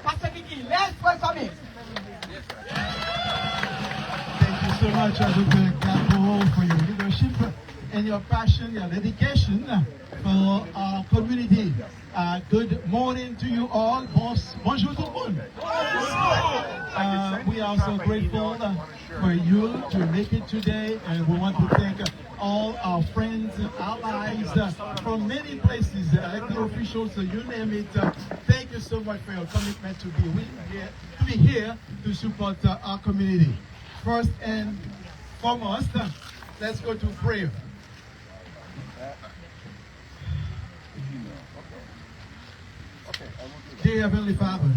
Pastor Vicky, let's welcome him. Thank you so much, Dr. Capo, for your leadership and your passion, your dedication for our community. Good morning to you all. Bonjour tout le monde. We are so grateful for you to make it today, and we want to thank all our friends and allies from many places, elected officials, you name it. Thank you so much for your commitment to be here to support our community. First and foremost, let's go to prayer. Dear Heavenly Father,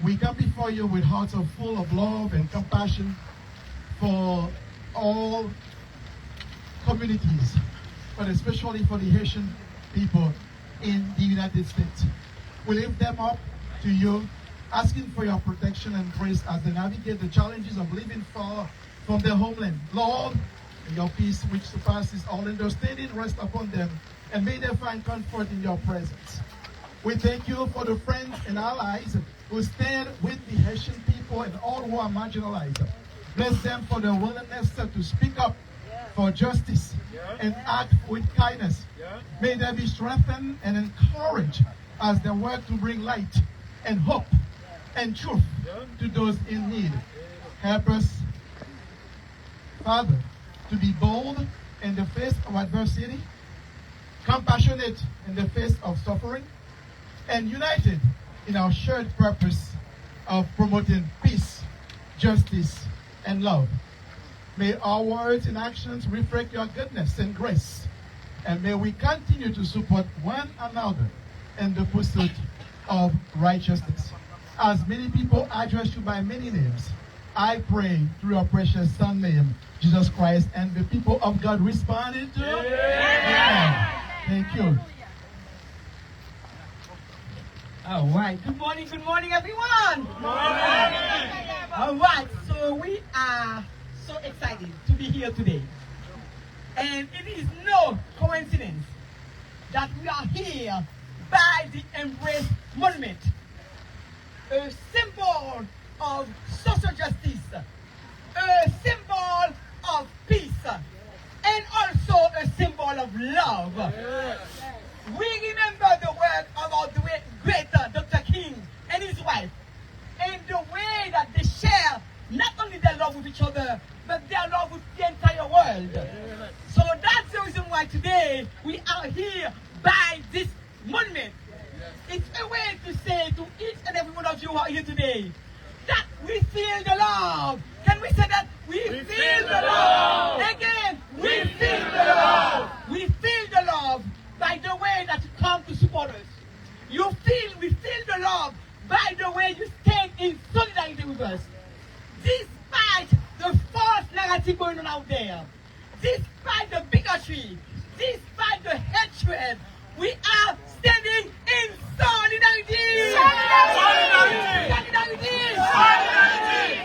we come before you with hearts full of love and compassion for all communities, but especially for the Haitian people in the United States. We lift them up to you, asking for your protection and grace as they navigate the challenges of living far from their homeland. Lord, your peace which surpasses all understanding rest upon them, and may they find comfort in your presence. We thank you for the friends and allies who stand with the Haitian people and all who are marginalized. Bless them for their willingness to speak up for justice and act with kindness. May they be strengthened and encouraged as they work to bring light and hope and truth to those in need. Help us, Father, to be bold in the face of adversity, compassionate in the face of suffering, and united in our shared purpose of promoting peace, justice, and love. May our words and actions reflect your goodness and grace, and may we continue to support one another in the pursuit of righteousness. As many people address you by many names, I pray through your precious Son name, Jesus Christ, and the people of God responded to Amen. Thank you. All right. Good morning, everyone. Good morning. All right. So we are so excited to be here today. And it is no coincidence that we are here by the Embrace Monument, a symbol of social justice, a symbol of peace, and also a symbol of love. We remember the work of our great Dr. King and his wife, and the way that they share not only their love with each other, but their love with the entire world. So that's the reason why today we are here by this monument. It's a way to say to each and every one of you who are here today that we feel the love. Can we say that? We feel the love. Again, we feel the love. We feel the love by the way that you come to support us. We feel the love by the way you stand in solidarity with us. Despite the false narrative going on out there, despite the bigotry, despite the hatred, we are standing in solidarity. Solidarity. Solidarity.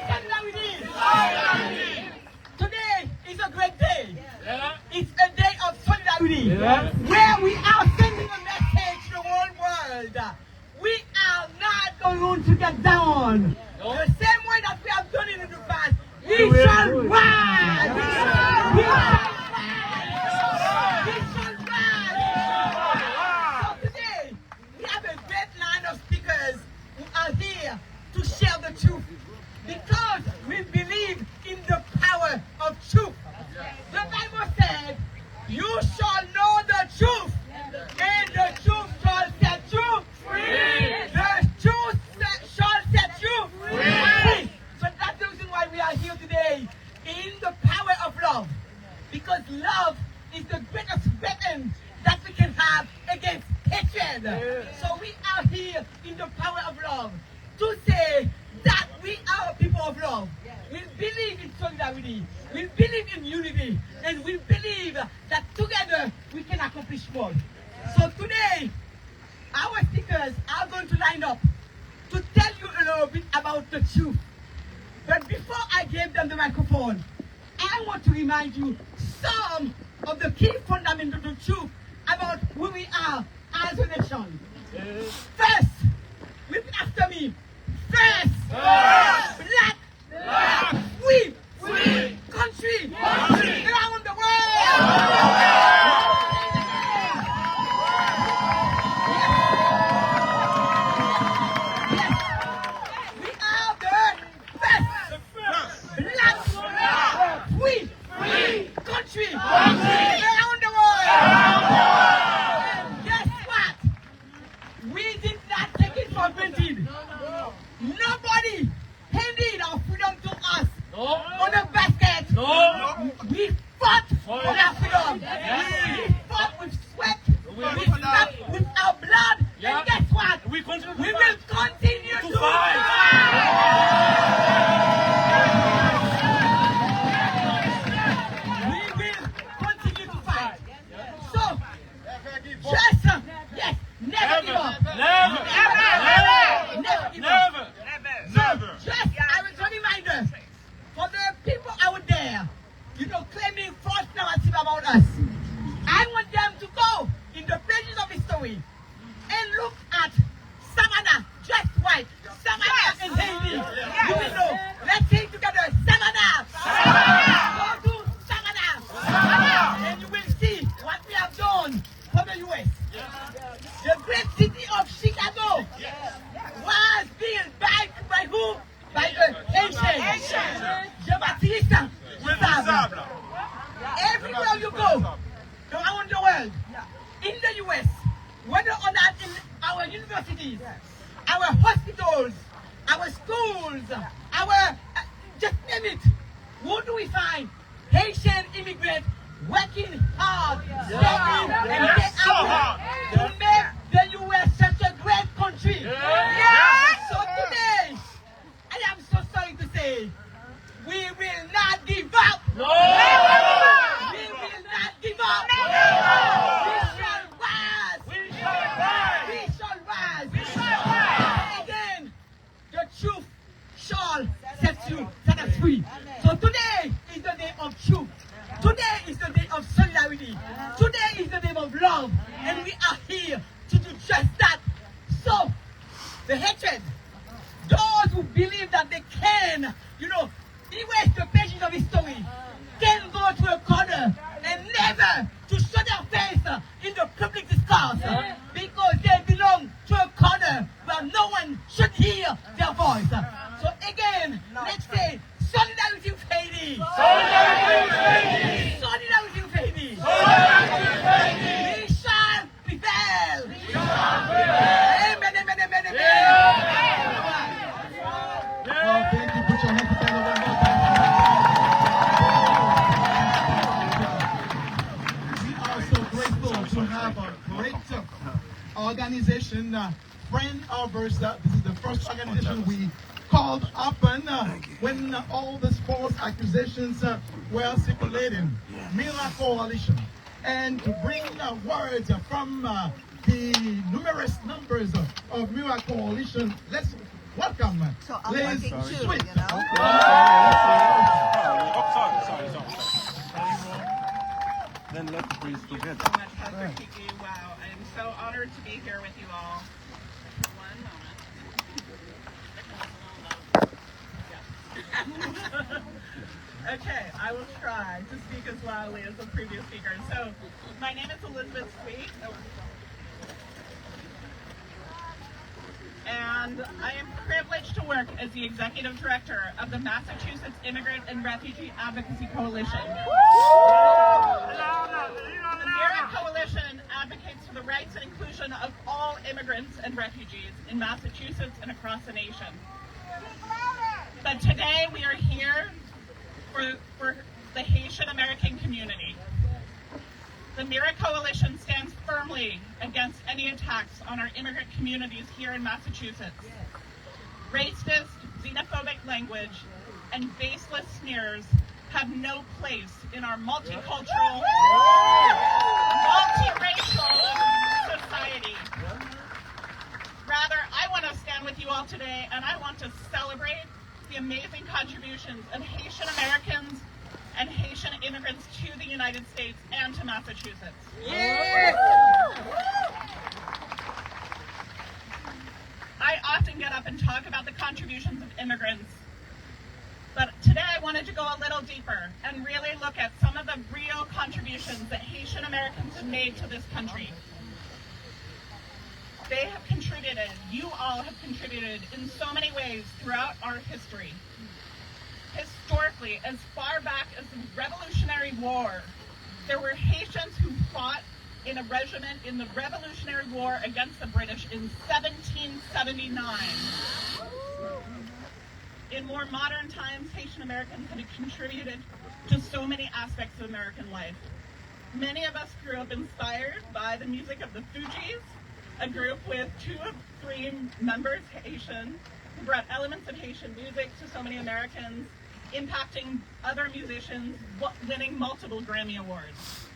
Solidarity. Solidarity. Today is a great day. It's a day of solidarity, where we are sending a message to the whole world. We are not going to get down. The same way that we have done it in the past, we shall rise. We shall rise. We shall rise. So today, we have a great line of speakers who are here to share the truth, because we believe in the power of truth. The Bible said, you shall know the truth, and the truth shall set you free. The truth shall set you free. So that's the reason why we are here today, in the power of love. Because love is the greatest weapon that we can have against hatred. So we are here in the power of love to say that we are people of love. We believe in solidarity. We believe in unity. And we believe that together we can accomplish more. So today, our speakers are going to line up to tell you a little bit about the truth. But before I give them the microphone, I want to remind you some of the key fundamentals of truth about who we are as a nation. wanted. Nobody handed our freedom to us on a basket. We fought for our freedom. We fought with sweat. We fought with our blood. And guess what? We will continue to fight. We will continue to fight. So, just, yes, never give up. Never give up. So, just as a reminder, for the people out there, claiming false narrative about us, I want them to go in the pages of history and look at Savannah, just white. Savannah in Haiti. You will know. Let's sing together. Savannah. Go to Savannah. And you will see what we have done for the U.S. The great city of Chicago was built by who? By the Haitians. Jean-Baptiste. Everywhere you go around the world, in the U.S., whether or not in our universities, our hospitals, our schools, just name it, who do we find? Haitian immigrants working hard, day in and day out to make the U.S. such a great country. So today, I am so sorry to say, we will not give up. We will not give up. We shall rise. Again, the truth shall set us free. So today is the day of truth. Today is the day of solidarity. Today is the day of love. And we are here to do just that. So, the hatred, those who believe that they can, erase the pages of history, can go to a corner and never to show their face in the public discourse because they belong to a corner where no one should hear their voice. So again, let's say solidarity with Haiti. Solidarity with Haiti. We shall prevail. Amen, amen, amen, amen. Thank you. Put your hands together one more time. We are so grateful to have a great organization, Friend of Us. This is the first organization we called upon when all these false accusations were circulating. Mira Coalition. And to bring words from the numerous numbers of Mira Coalition, let's welcome Liz Sweet. Then let's breathe together. Wow, I am so honored to be here with you all. One moment. Okay, I will try to speak as loudly as the previous speaker. So, my name is Elizabeth Sweet, and I am privileged to work as the Executive Director of the Massachusetts Immigrant and Refugee Advocacy Coalition. The MIRA Coalition advocates for the rights and inclusion of all immigrants and refugees in Massachusetts and across the nation. But today we are here for the Haitian American community. The MIRA Coalition stands firmly against any attacks on our immigrant communities here in Massachusetts. Racist, xenophobic language, and baseless smears have no place in our multicultural, multiracial society. Rather, I want to stand with you all today, and I want to celebrate the amazing contributions of Haitian Americans and Haitian immigrants to the United States and to Massachusetts. Yes! I often get up and talk about the contributions of immigrants, but today I wanted to go a little deeper and really look at some of the real contributions that Haitian Americans have made to this country. They have contributed, you all have contributed in so many ways throughout our history. Historically, as far back as the Revolutionary War, there were Haitians who fought in a regiment in the Revolutionary War against the British in 1779. In more modern times, Haitian Americans have contributed to so many aspects of American life. Many of us grew up inspired by the music of the Fugees, a group with 2 of 3 members Haitian, who brought elements of Haitian music to so many Americans, impacting other musicians, winning multiple Grammy Awards.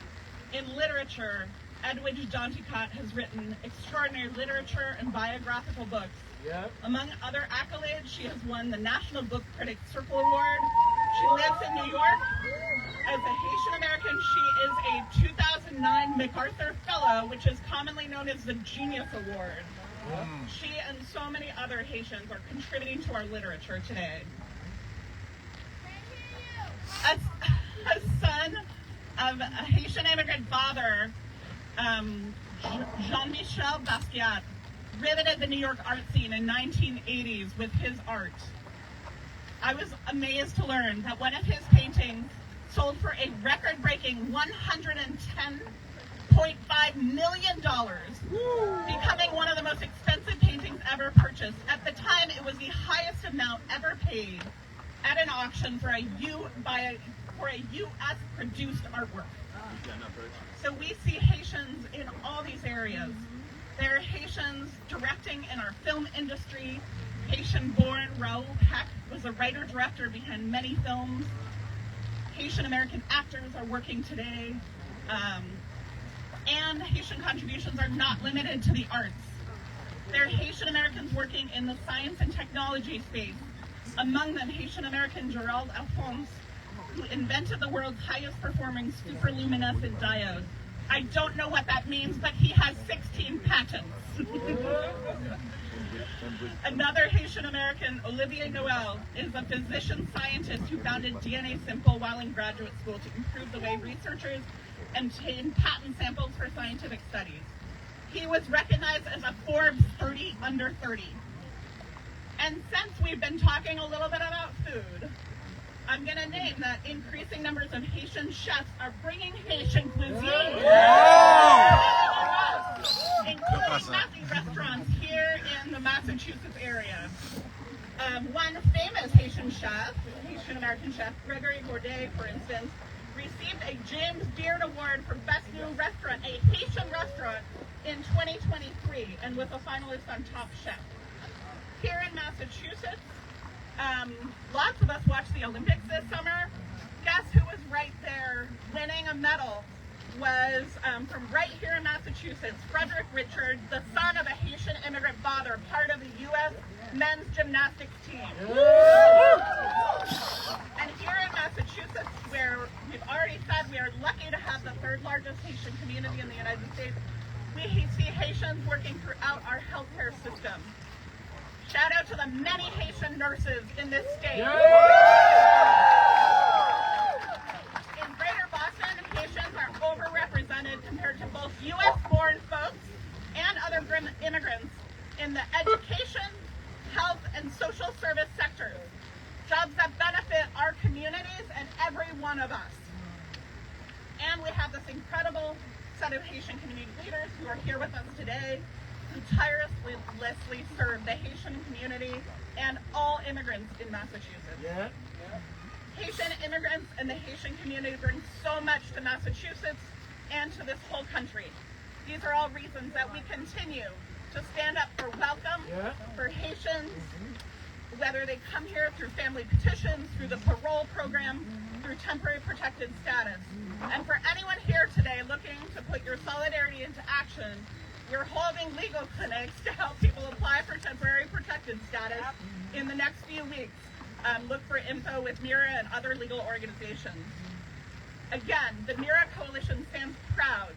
In literature, Edwidge Danticat has written extraordinary literature and biographical books. Yep. Among other accolades, she has won the National Book Critics Circle Award. She lives in New York. As a Haitian American, she is a 2009 MacArthur Fellow, which is commonly known as the Genius Award. She and so many other Haitians are contributing to our literature today. As a son of a Haitian immigrant father, Jean-Michel Basquiat riveted the New York art scene in 1980s with his art. I was amazed to learn that one of his paintings sold for a record-breaking $110.5 million, becoming one of the most expensive paintings ever purchased. At the time, it was the highest amount ever paid at an auction for a U.S.-produced artwork. So we see Haitians in all these areas. There are Haitians directing in our film industry. Haitian-born Raoul Peck was a writer-director behind many films. Haitian American actors are working today. And Haitian contributions are not limited to the arts. There are Haitian Americans working in the science and technology space. Among them, Haitian American Gerald Alphonse, who invented the world's highest performing superluminescent diode. I don't know what that means, but he has 16 patents. Another Haitian American, Olivier Noel, is a physician scientist who founded DNA Simple while in graduate school to improve the way researchers obtain patent samples for scientific studies. He was recognized as a Forbes 30 under 30. And since we've been talking a little bit about food, I'm going to name that increasing numbers of Haitian chefs are bringing Haitian cuisine, including messy restaurants here in the Massachusetts area. One famous Haitian chef, Haitian American chef, Gregory Gourdet, for instance, received a James Beard Award for Best New Restaurant, a Haitian restaurant, in 2023, and was a finalist on Top Chef. Here in Massachusetts, lots of us watched the Olympics this summer. Guess who was right there winning a medal? Was from right here in Massachusetts, Frederick Richard, the son of a Haitian immigrant father, part of the U.S. men's gymnastics team. And here in Massachusetts, where we've already said we are lucky to have the 3rd largest Haitian community in the United States, we see Haitians working throughout our healthcare system. Shout out to the many Haitian nurses in this state. In Greater Boston, Haitians are overrepresented compared to both U.S.-born folks and other immigrants in the education, health, and social service sectors, jobs that benefit our communities and every one of us. And we have this incredible set of Haitian community leaders who are here with us today, who tirelessly serve the Haitian community and all immigrants in Massachusetts. Yeah. Haitian immigrants and the Haitian community bring so much to Massachusetts and to this whole country. These are all reasons that we continue to stand up for welcome for Haitians, whether they come here through family petitions, through the parole program, through temporary protected status. And for anyone here today looking to put your solidarity into action, we're holding legal clinics to help people apply for temporary protected status in the next few weeks. Look for info with MIRA and other legal organizations. Again, the MIRA Coalition stands proud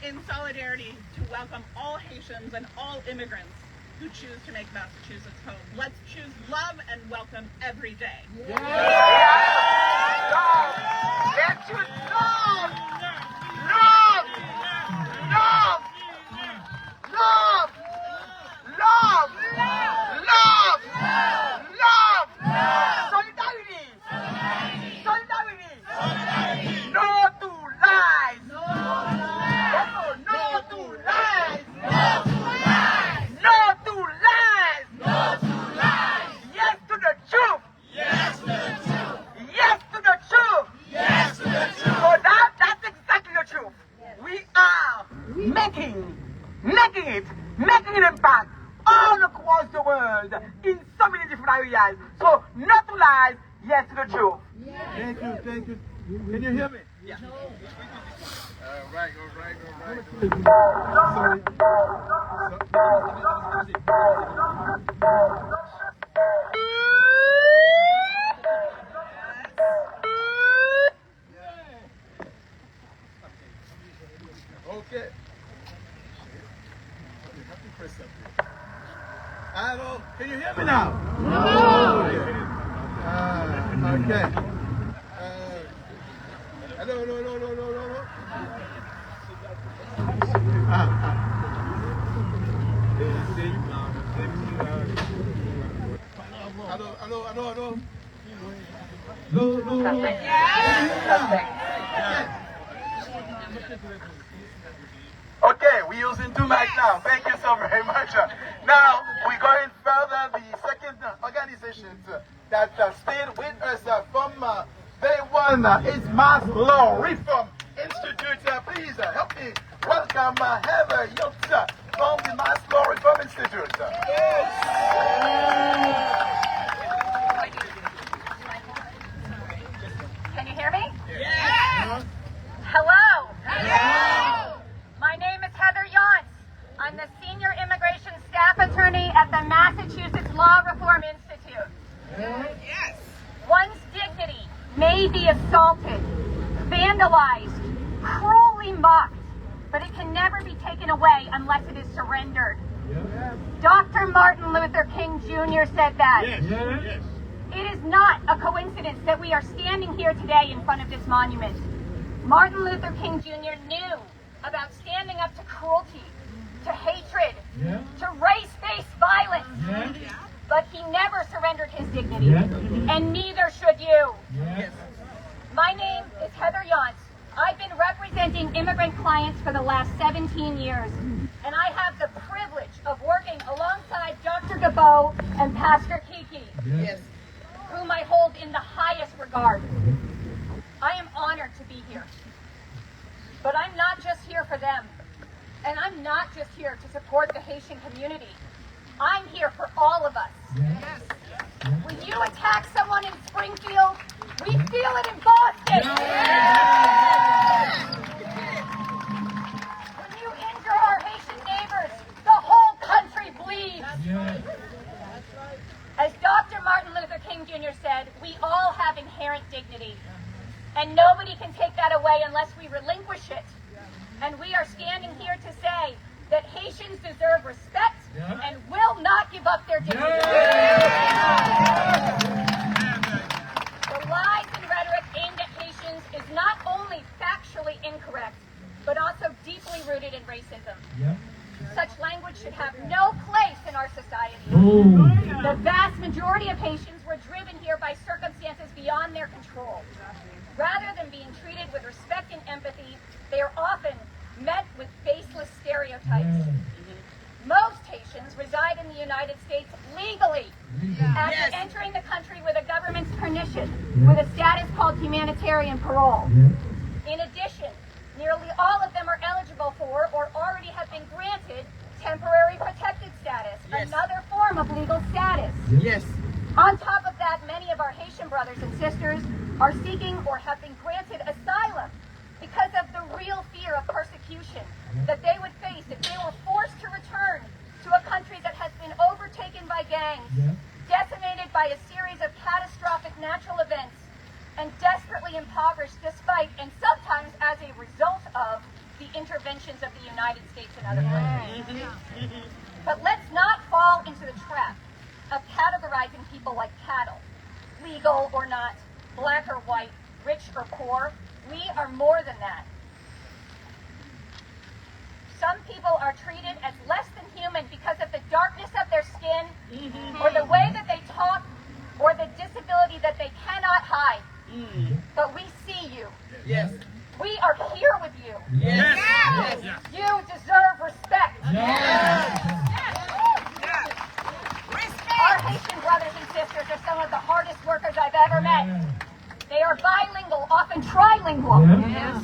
in solidarity to welcome all Haitians and all immigrants who choose to make Massachusetts home. Let's choose love and welcome every day. Let's choose love! Love! Love! Love! Love! Love! Love! Solidarity! Solidarity! No to lies! No across the world in so many different areas. So not to lies, yes to the truth. Thank you, thank you. Can you hear me? Yeah. All right. Okay. Hello, can you hear me now? No. Okay. Hello. Hello. Okay, we're using two mics now. Thank you so very much. Now, we're going further. The second organization that stayed with us from day one is Mass Law Reform Institute. Please help me welcome Heather Yotza from the Mass Law Reform Institute. Can you hear me? Yes. Hello. My name is Heather Yotza. I'm the Senior Immigration Staff Attorney at the Massachusetts Law Reform Institute. Yes. One's dignity may be assaulted, vandalized, cruelly mocked, but it can never be taken away unless it is surrendered. Dr. Martin Luther King Jr. said that. Yes. It is not a coincidence that we are standing here today in front of this monument. Martin Luther King Jr. knew about standing up to cruelty, to hatred, to race-based violence. But he never surrendered his dignity, and neither should you. My name is Heather Yotza. I've been representing immigrant clients for the last 17 years, and I have the privilege of working alongside Dr. Gabo and Pastor Kiki, whom I hold in the highest regard. I am honored to be here. But I'm not just here for them. And I'm not just here to support the Haitian community. I'm here for all of us. When you attack someone in Springfield, we feel it in Boston. When you injure our Haitian neighbors, the whole country bleeds. As Dr. Martin Luther King Jr. said, we all have inherent dignity. And nobody can take that away unless we relinquish it. And we are standing here to say that Haitians deserve respect and will not give up their dignity. The lies and rhetoric aimed at Haitians is not only factually incorrect, but also deeply rooted in racism. Such language should have no place in our society. The vast majority of Haitians were driven here by circumstances beyond their control. Rather than being treated with respect and empathy, they are often met with baseless stereotypes. Most Haitians reside in the United States legally after entering the country with a government's permission, with a status called humanitarian parole. In addition, nearly all of them are eligible for or already have been granted temporary protected status, another form of legal status. On top of that, many of our Haitian brothers and sisters are seeking or have been granted asylum because of the real fear of persecution that they would face if they were forced to return to a country that has been overtaken by gangs, decimated by a series of catastrophic natural events, and desperately impoverished despite and sometimes as a result of the interventions of the United States and other countries. But let's not fall into the trap of categorizing people like cattle, legal or not, black or white, rich or poor. We are more than that. Some people are treated as less than human because of the darkness of their skin, or the way that they talk, or the disability that they cannot hide. But we see you. We are here with you. You deserve respect. Our Haitian brothers and sisters are some of the hardest workers I've ever met. They are bilingual, often trilingual.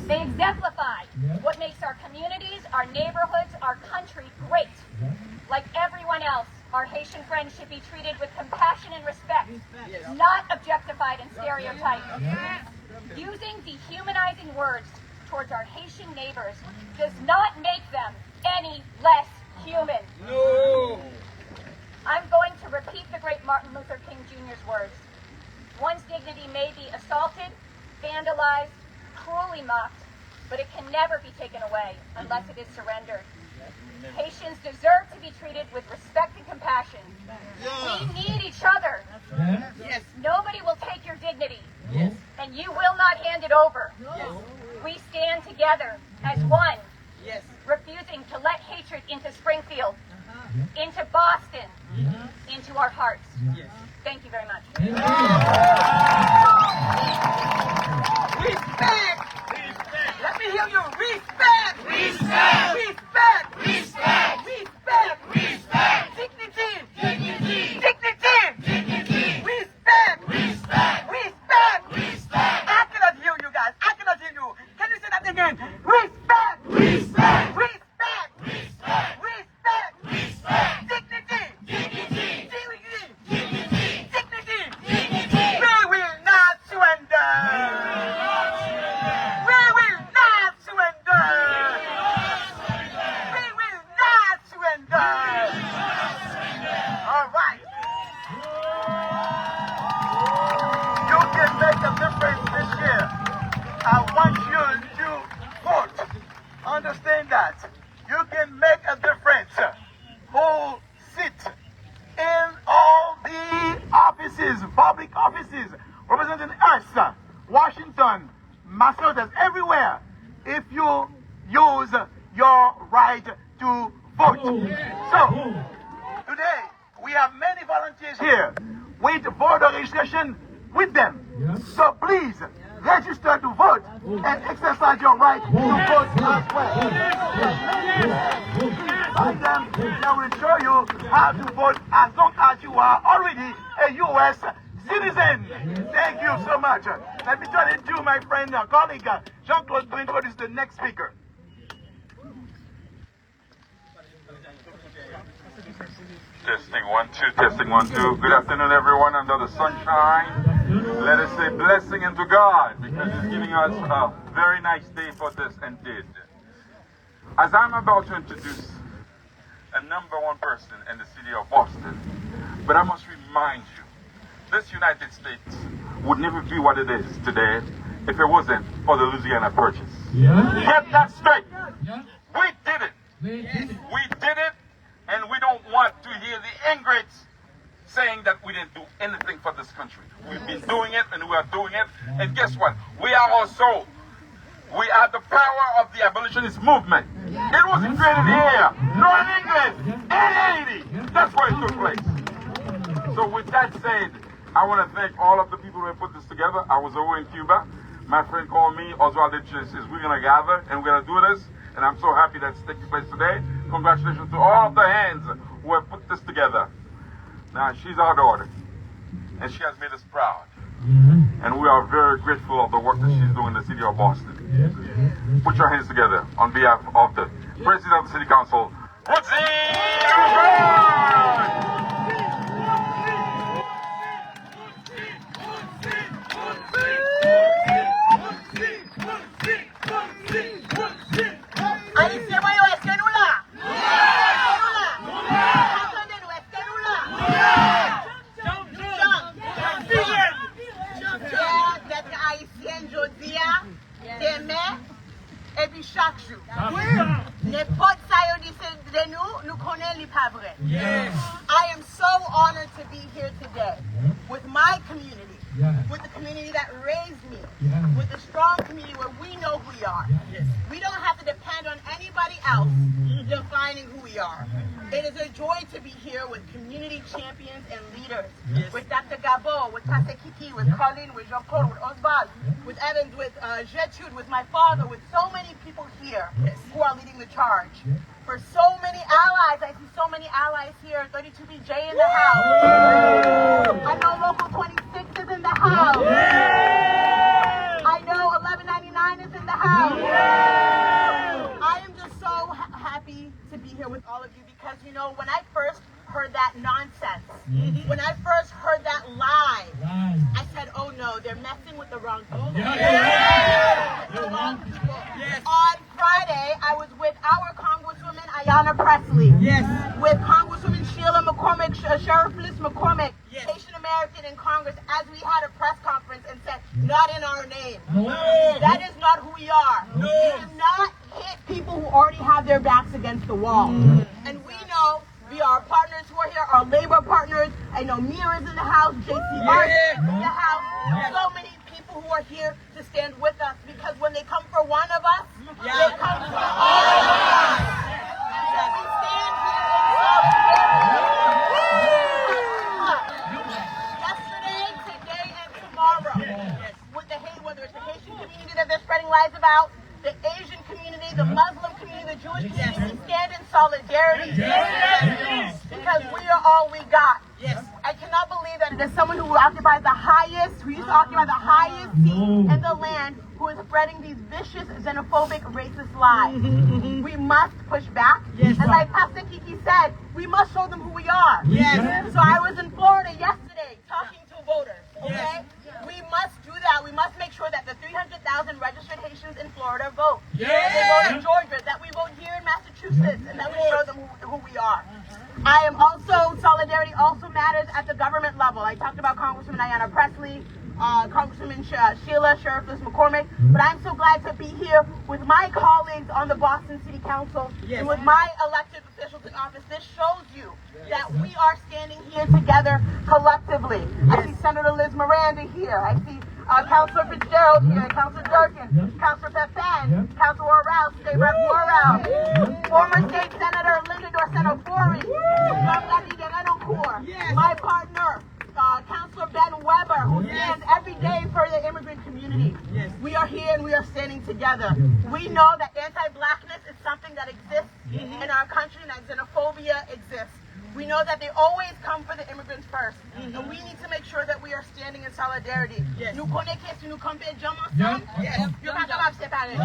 They exemplify what makes our communities, our neighborhoods, our country great. Like everyone else, Our Haitian friends should be treated with compassion and respect, not objectified and stereotyped. Using dehumanizing words towards our Haitian neighbors does not make them any less human. No. I'm going to repeat the great Martin Luther King Jr.'s words. One's dignity may be assaulted, vandalized, cruelly mocked, but it can never be taken away unless it is surrendered. Haitians deserve to be treated with respect and compassion. We need each other. Yes. Nobody will take your dignity, Yes. and you will not hand it over. Yes. We stand together as one, Yes. refusing to let hatred into Springfield, into Boston, into our hearts. Yes. Thank you very much. Respect. Let me hear you. Respect. Respect. Respect. Respect. Respect. Respect. Dignity. Dignity. Dignity. Dignity. Respect. Respect. Respect. Respect. I cannot hear you guys. I cannot hear you. Can you say that again? Respect. Respect. Respect. Respect. Respect. Respect. Dignity. Dignity. Dignity. Dignity. Dignity. Dignity. We will not surrender. We will not surrender. We will not surrender. All right. You can make a difference this year. I want you to vote. Understand that. You can make a difference. Who sit in all the offices, public offices, representing us, Washington, Massachusetts, everywhere, if you use your right to vote. So, today, we have many volunteers here with voter registration with them. So please, register to vote and exercise your right to vote as well. By them, they will show you how to vote as long as you are already a U.S. citizen. Thank you so much. Let me turn it to my friend, colleague, Jean-Claude to introduce the next speaker. Testing 1 2, testing 1 2. Good afternoon, everyone under the sunshine. Let us say blessing unto God because He's giving us a very nice day for this and did. As I'm about to introduce a number one person in the city of Boston, but I must remind you, this United States would never be what it is today if it wasn't for the Louisiana Purchase. Get that straight. We did it. We did it. And we don't want to hear the ingrates saying that we didn't do anything for this country. We've been doing it and we are doing it. And guess what? We are the power of the abolitionist movement. It wasn't created here, nor in England, in Haiti. That's where it took place. So with that said, I want to thank all of the people who put this together. I was over in Cuba. My friend called me, Oswald says, we're going to gather and we're going to do this. And I'm so happy that's taking place today. Congratulations to all of the hands who have put this together. Now, she's our daughter, and she has made us proud. And we are very grateful of the work that she's doing in the city of Boston. Put your hands together on behalf of the President of the City Council, I am so honored to be here today with my community, with the community that raised me, with the strong community where we know who we are. We don't have to depend on anybody else defining who we are. It is a joy to be here with community champions and leaders, with Dr. Gabo, with Pastor Kiki, with Colin, with Jean-Claude, with Oswald, with Evans, with Gertrude, with my father, with so many people here who are leading the charge. For so many allies, I see so many allies here. 32BJ in the house. I know Local 26 is in the house. I know 1199 is in the house. I am just so happy to be here with all of you because, you know, when I first heard that nonsense. When I first heard that lie, I said, oh no, they're messing with the wrong people. The wrong people. On Friday, I was with our Congresswoman, Ayanna Pressley. With Congresswoman Sheila McCormick, Sheriff Liz McCormick, Haitian American in Congress, as we had a press conference and said, not in our name. That is not who we are. We do not hit people who already have their backs against the wall. And we know via our partners who are here, our labor partners. I know Mira's in the house, JC Martin is in the house. So many people who are here to stand with us, because when they come for one of us, they come for all of us. And we stand here in yesterday, today, and tomorrow. With whether it's the Haitian community that they're spreading lies about, the Asian community, the Muslim community, the Jewish community, we stand in solidarity. Because we are all we got. I cannot believe that there's someone who occupies the highest, who used to occupy the highest seat in the land, who is spreading these vicious, xenophobic, racist lies. We must push back. And like Pastor Kiki said, we must show them who we are. So I was in Florida yesterday talking to voters. Okay? We must do that. We must make sure that the 300,000 registered Haitians in Florida vote. That they vote in Georgia, that we vote here in Massachusetts, and that we show them who we are. I am also, solidarity also matters at the government level. I talked about Congresswoman Ayanna Pressley, Congresswoman Sheila, Sheriff Liz McCormick, but I'm so glad to be here with my colleagues on the Boston City Council and with my elected officials in office. This shows you that we are standing here together collectively. I see Senator Liz Miranda here. I see Councilor Fitzgerald here, Councilor Durkin, Councilor Pepin, Councilor Rouse, State Rep Rouse, former State Senator Linda Dorset-Ofori, my partner, Councilor Ben Weber, who stands every day for the immigrant community. We are here and we are standing together. We know that anti-blackness is something that exists in our country and that xenophobia exists. We know that they always come for the immigrants first. And we need to make sure that we are standing in solidarity. Nous connaissons que si nous campons ensemble, nous ne sommes pas capables de séparer.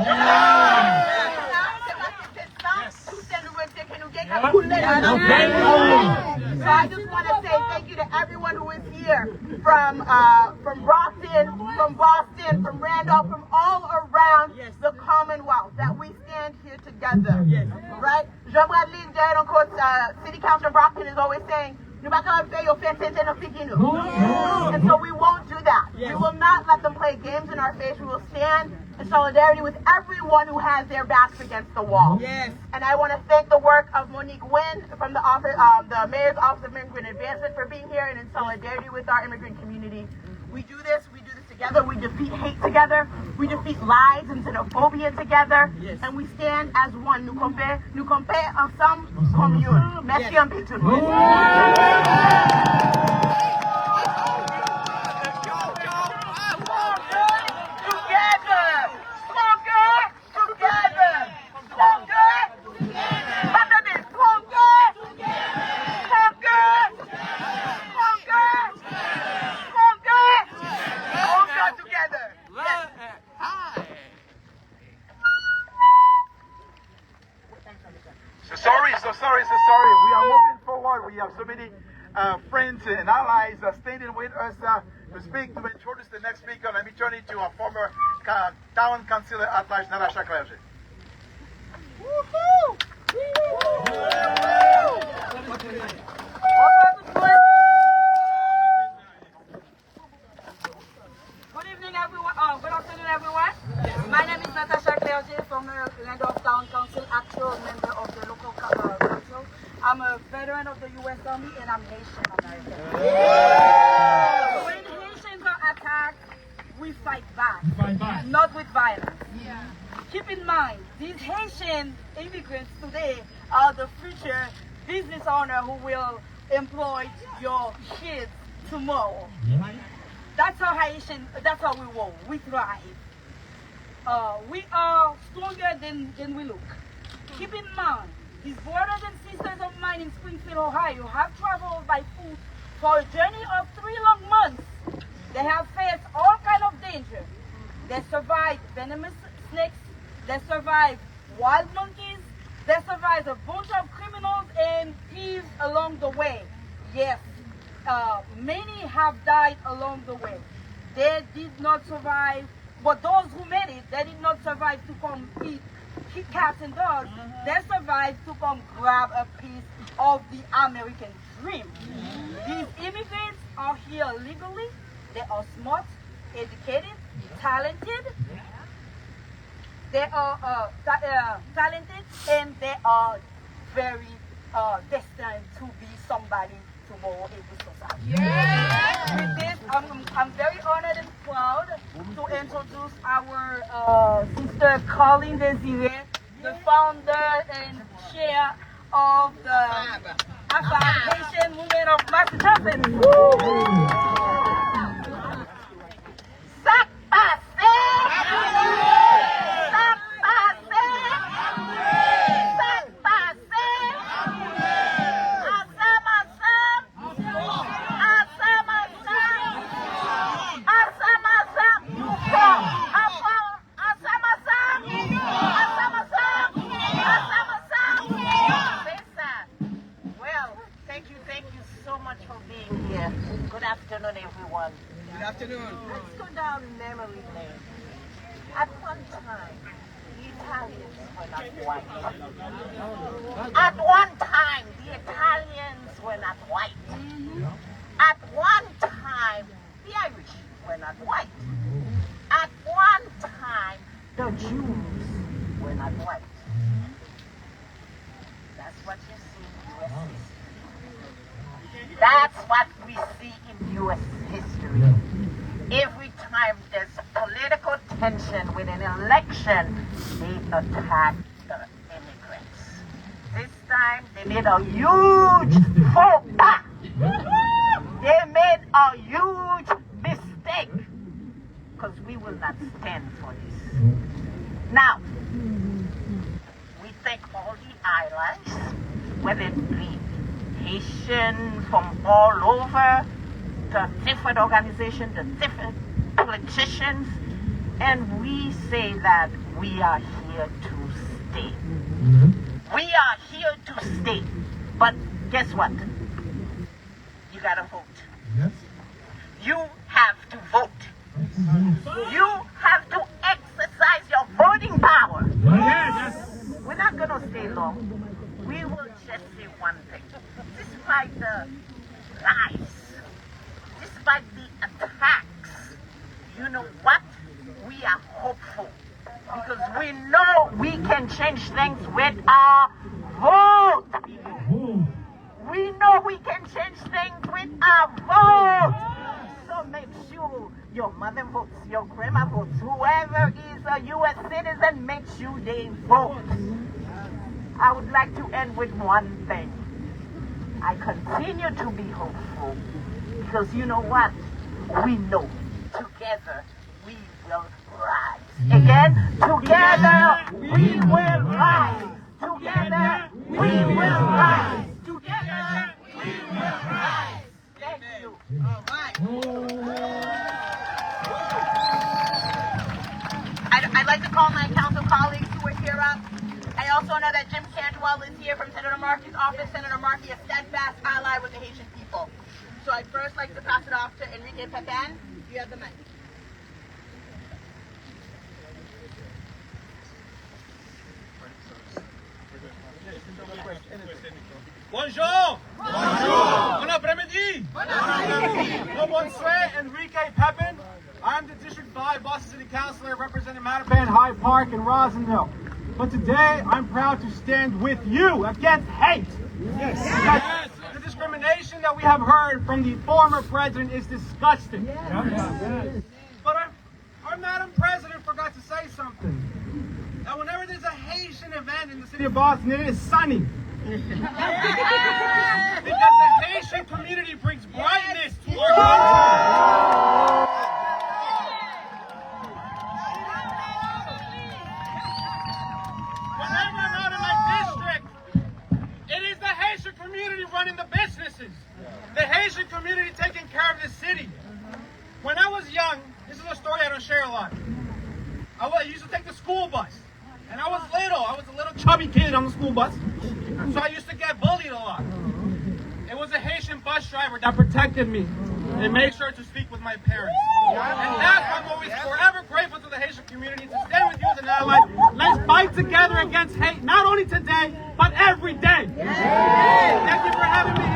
So I just want to say thank you to everyone who is here from Brockton, from Boston, from Randolph, from all around the Commonwealth, that we stand here together. Right? Jean-Bradley Dead, of course, City Councilor Brockton is always saying, and so we won't do that. We will not let them play games in our face. We will stand in solidarity with everyone who has their backs against the wall. And I want to thank the work of Monique Nguyen from the office, the Mayor's Office of Immigrant Advancement, for being here and in solidarity with our immigrant community. We do this together. We defeat hate together. We defeat lies and xenophobia together. And we stand as one. Nous comptons ensemble comme une. Merci un peu tout le monde. So sorry. We are moving forward. We have so many friends and allies standing with us to speak, to introduce the next speaker. Let me turn it to our former town councillor at large, Natasha Clerget. Good evening, everyone. Good afternoon, everyone. My name is Natasha Clerget, former Randolph Town Council, actual member of the local council. I'm a veteran of the U.S. Army, and I'm Haitian American. When Haitians are attacked, we fight back, not with violence. Keep in mind, these Haitian immigrants today are the future business owners who will employ your kids tomorrow. That's how that's how we roll. We thrive. We are stronger than we look. Keep in mind, these brothers and sisters of mine in Springfield, Ohio, have traveled by foot for a journey of 3 long months. They have faced all kinds of danger. They survived venomous snakes. They survived wild monkeys. They survived a bunch of criminals and thieves along the way. have died along the way. They did not survive, but those who made it, they did not survive to come eat cats and dogs. They survived to come grab a piece of the American dream. These immigrants are here legally. They are smart, educated, talented. They are talented, and they are very destined to be somebody tomorrow in this society. Yeah. With this, I'm very honored and proud to introduce our sister Colleen Desiree, the founder and chair of the Haitian Movement of Massachusetts. Everyone. Good afternoon. Let's go down memory lane. At one time, the Italians were not white. At one time, the Italians were not white. At one time, the Irish were not white. At one time, the Jews were not white. That's what you see in U.S. history. That's what we see in U.S. history. Every time there's political tension with an election, they attack the immigrants. This time, they made a huge faux pas. They made a huge mistake. Because we will not stand for this. Now, we thank all the allies, whether it be Haitian from all over, the different organizations, the different politicians, and we say that we are here to stay. We are here to stay. But guess what? You gotta vote. Yes. You have to vote. You have to exercise your voting power. Yes. We're not gonna stay long. We will just say one thing. Despite the lies, despite the attacks, you know what? We are hopeful. Because we know we can change things with our vote. We know we can change things with our vote. So make sure your mother votes, your grandma votes, whoever is a U.S. citizen, make sure they vote. I would like to end with one thing. I continue to be hopeful because you know what? We know together we will rise. Again, together we will rise. Together we will rise. Together we will rise. Thank you. All right. I'd like to call my council colleagues who are here up. I also know that Jim Cantwell is here from Senator Markey's office. Senator Markey, a steadfast ally with the Haitian people. So I'd first like to pass it off to Enrique Pepin. You have the mic. Bonjour! Bonjour! Bon après-midi! Bon après-midi! Bonsoir, Enrique Pepin. I'm the District 5 Boston City Councilor representing Mattapan, Hyde Park, and Rosenville. But today, I'm proud to stand with you against hate. Yes. The discrimination that we have heard from the former president is disgusting. Yes. But our Madam President forgot to say something. That whenever there's a Haitian event in the city of Boston, it is sunny. Because the Haitian community brings brightness to our country. Whenever I'm out in my district, it is the Haitian community running the businesses. The Haitian community taking care of the city. When I was young, this is a story I don't share a lot. I used to take the school bus. And I was a little chubby kid on the school bus. So I used to get bullied a lot. It was a Haitian bus driver that protected me. and make sure to speak with my parents. And that's why I'm always forever grateful to the Haitian community to stay with you as an ally. Let's fight together against hate, not only today, but every day. Thank you for having me here.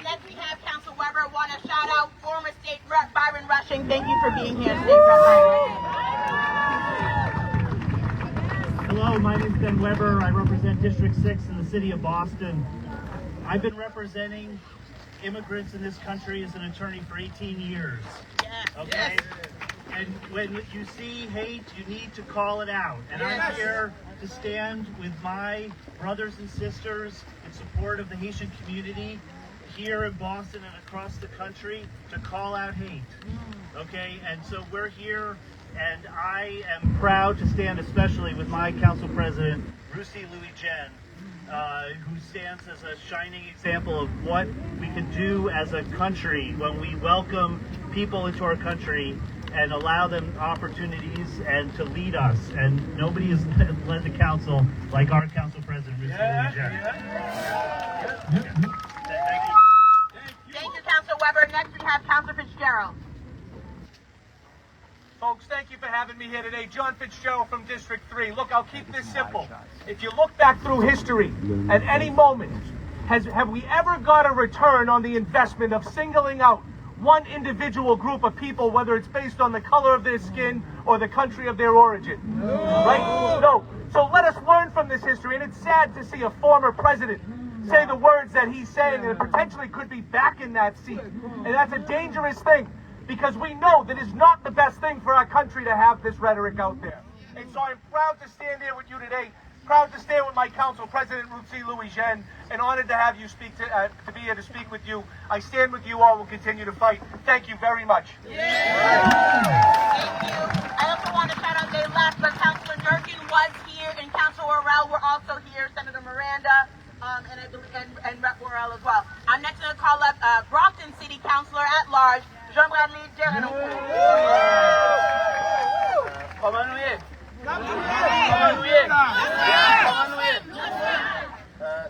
Next we have Council Weber. I want to shout out former State Rep Byron Rushing. Thank you for being here, State Rep. Hello, my name is Ben Weber. I represent District 6 in the city of Boston. I've been representing immigrants in this country as an attorney for 18 years. Okay? And when you see hate, you need to call it out. And I'm here to stand with my brothers and sisters in support of the Haitian community here in Boston and across the country to call out hate. Okay? And so we're here, and I am proud to stand especially with my council president, Russi Louis-Jen, who stands as a shining example of what we can do as a country when we welcome people into our country and allow them opportunities and to lead us. And nobody has led the council like our council president, Russi Louis-Jen. Thank you, Council Weber. Next we have Council Fitzgerald. Folks, thank you for having me here today. John Fitzgerald from District 3. Look, I'll keep this simple. If you look back through history, at any moment, have we ever got a return on the investment of singling out one individual group of people, whether it's based on the color of their skin or the country of their origin? Right? No. So let us learn from this history, and it's sad to see a former president say the words that he's saying and potentially could be back in that seat. And that's a dangerous thing, because we know that it's not the best thing for our country to have this rhetoric out there. And so I'm proud to stand here with you today, proud to stand with my council president, Russi Louis-Jen, and honored to have you speak to be here to speak with you. I stand with you all. We'll continue to fight. Thank you very much. Thank you. I also want to shout out, they left, but Councilor Durkin was here, and Councilor Worrell were also here, Senator Miranda, and Rep. Worrell as well. I'm next going to call up Brockton City Councilor at Large, Jean-Bradley Jeremy.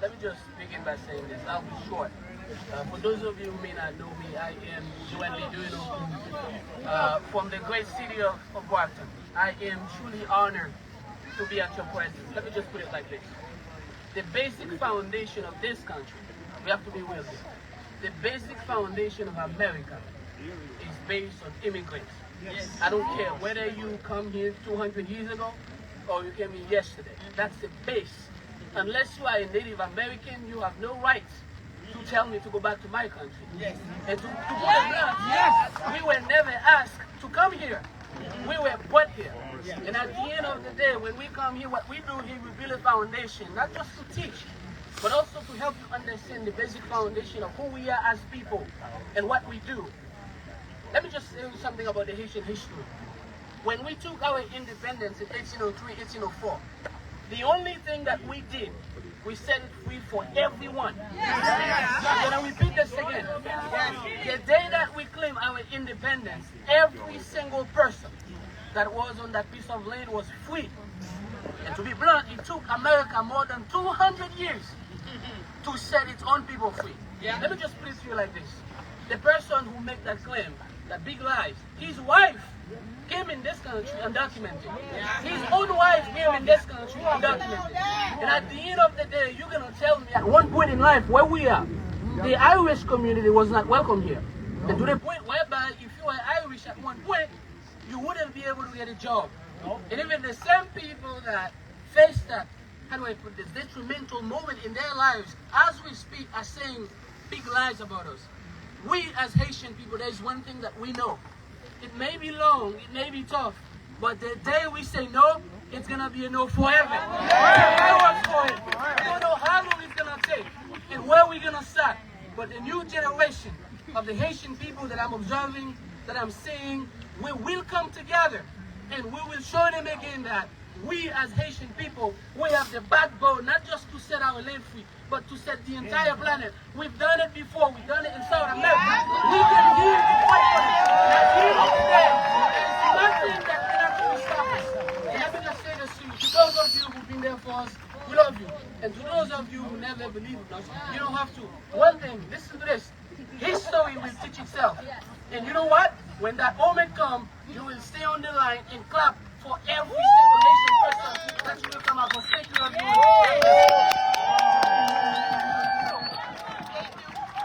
Let me just begin by saying this. I'll be short. For those of you who may not know me, I am Joanne Leduino from the great city of Brockton. I am truly honored to be at your presence. Let me just put it like this. The basic foundation of this country, we have to be real here. The basic foundation of America is based on immigrants. Yes. I don't care whether you come here 200 years ago or you came here yesterday. That's the base. Unless you are a Native American, you have no right to tell me to go back to my country. Yes. And to we were never asked to come here. We were brought here. And at the end of the day, when we come here, what we do here, we build a foundation, not just to teach, but also to help you understand the basic foundation of who we are as people and what we do. Let me just say something about the Haitian history. When we took our independence in 1803, 1804, the only thing that we did, we set it free for everyone. I'm going to repeat this again. The day that we claimed our independence, every single person that was on that piece of land was free. And to be blunt, it took America more than 200 years to set its own people free. Let me just put it to you like this. The person who made that claim, that big lies, his wife came in this country undocumented. His own wife came in this country undocumented. And at the end of the day, you're going to tell me at one point in life where we are, the Irish community was not welcome here. And to the point whereby if you were Irish at one point, you wouldn't be able to get a job. And even the same people that face that, how do I put this, detrimental moment in their lives, as we speak, are saying big lies about us. We as Haitian people, there's one thing that we know. It may be long, it may be tough, but the day we say no, it's going to be a no forever. I don't know how long it's going to take and where we're going to start, but the new generation of the Haitian people that I'm observing, that I'm seeing, we will come together and we will show them again that we as Haitian people, we have the backbone not just to set our land free, but to set the entire planet. We've done it before. We've done it in South America. We can hear to fight for it. At the end of the day, there's nothing that can actually stop us. And let me just say this to you. To those of you who've been there for us, we love you. And to those of you who never believe in us, you don't have to. One thing, listen to this. History will teach itself. And you know what? When that moment comes, you will stay on the line and clap for every single Haitian person that you will come up with. Thank you, everyone.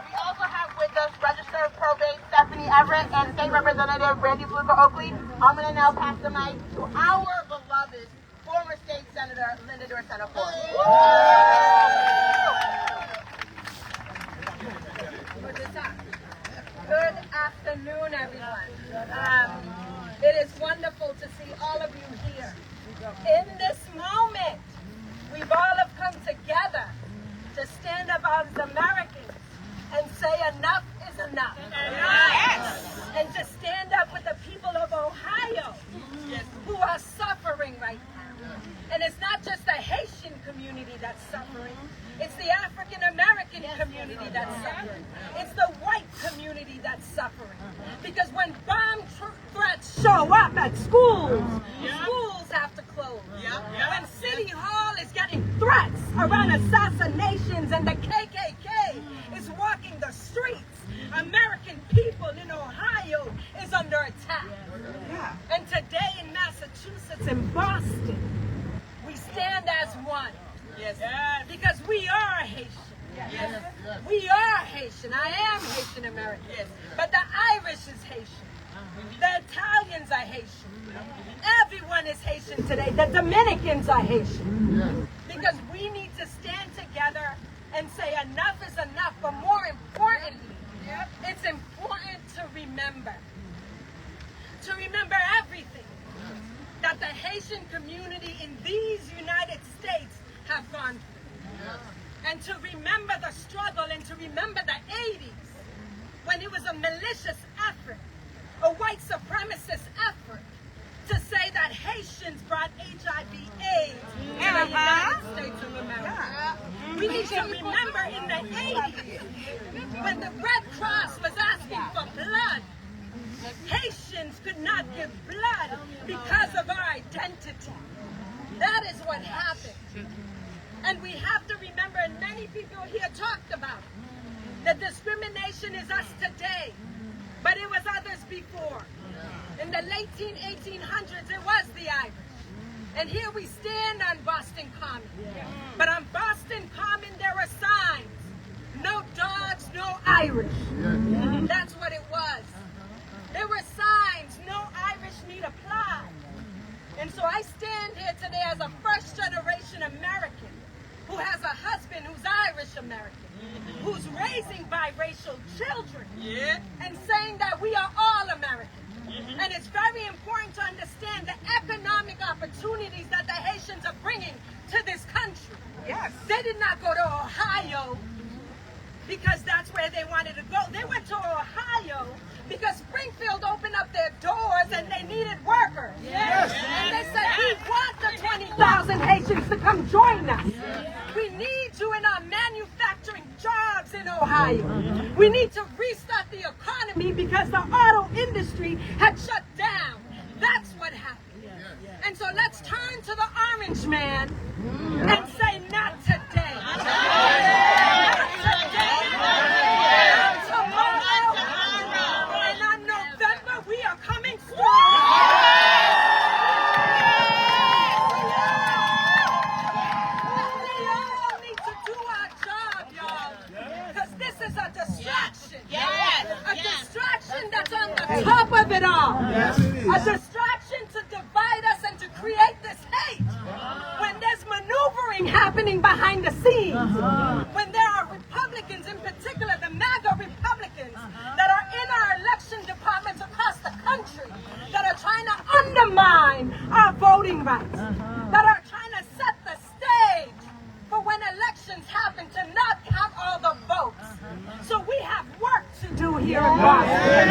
We also have with us registered probate Stephanie Everett and State Representative Randy Fluker Oakley. I'm going to now pass the mic to our beloved former State Senator Linda Dorsetta Ford. Good afternoon, everyone. It is wonderful to see all of you here. In this moment, we've all have come together to stand up as Americans and say enough is enough. Yes. And to stand up with the people of Ohio who are suffering right now. And it's not just the Haitian community that's suffering. It's the African American community that's suffering. It's the white community that's suffering. Because when bomb threats show up at schools, schools have to close. When City Hall is getting threats around assassinations and the KKK is walking the streets, American people in Ohio is under attack. And today in Massachusetts and Boston, we stand as one. Because we are Haitian. We are Haitian. I am Haitian American. But the Irish is Haitian. The Italians are Haitian. Everyone is Haitian today. The Dominicans are Haitian. Because we need to stand together and say enough is enough. But more importantly, it's important to remember. To remember everything that the Haitian community in these United States have gone through. And to remember the struggle and to remember the 80s when it was a malicious effort, a white supremacist effort to say that Haitians brought HIV/AIDS to the United States of America. We need to remember in the 80s when the Red Cross was asking for blood, Haitians could not give blood because of our identity. That is what happened. And we have to remember, and many people here talked about it, that discrimination is us today, but it was others before. In the late 1800s, it was the Irish. And here we stand on Boston Common. But on Boston Common, there were signs. No dogs, no Irish. That's what it was. There were signs, no Irish need apply. And so I stand here today as a first-generation American who has a husband who's Irish American, who's raising biracial children, and saying that we are all American. And it's very important to understand the economic opportunities that the Haitians are bringing to this country. They did not go to Ohio because that's where they wanted to go. They went to Ohio because Springfield opened up their doors and they needed workers. And they said, we want the 20,000 Haitians to come join us. We need you in our manufacturing jobs in Ohio. We need to restart the economy because the auto industry had shut down. That's what happened. And so let's turn to the orange man and say, not today. Not today. Not tomorrow. And on November, we are coming strong. We all need to do our job, y'all. Because this is a distraction. A distraction that's on the top of it all. A distraction to divide us and to create this hate. When there's maneuvering happening behind the scenes. When there are Republicans, in particular the MAGA Republicans, that are in our election departments across the country, that are trying to undermine our voting rights, that are trying to set the stage for when elections happen to not count all the votes. So we have work to do here in Boston.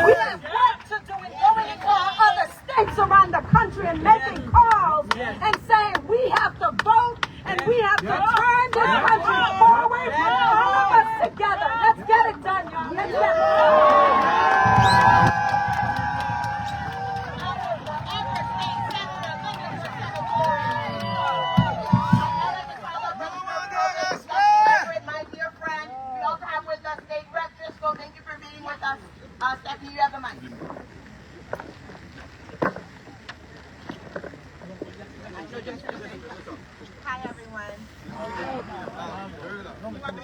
We have work to do in going into our other states around the country and making calls and saying we have to vote and we have to turn this country forward, all of us together. Let's get it done, y'all. Let's get it done.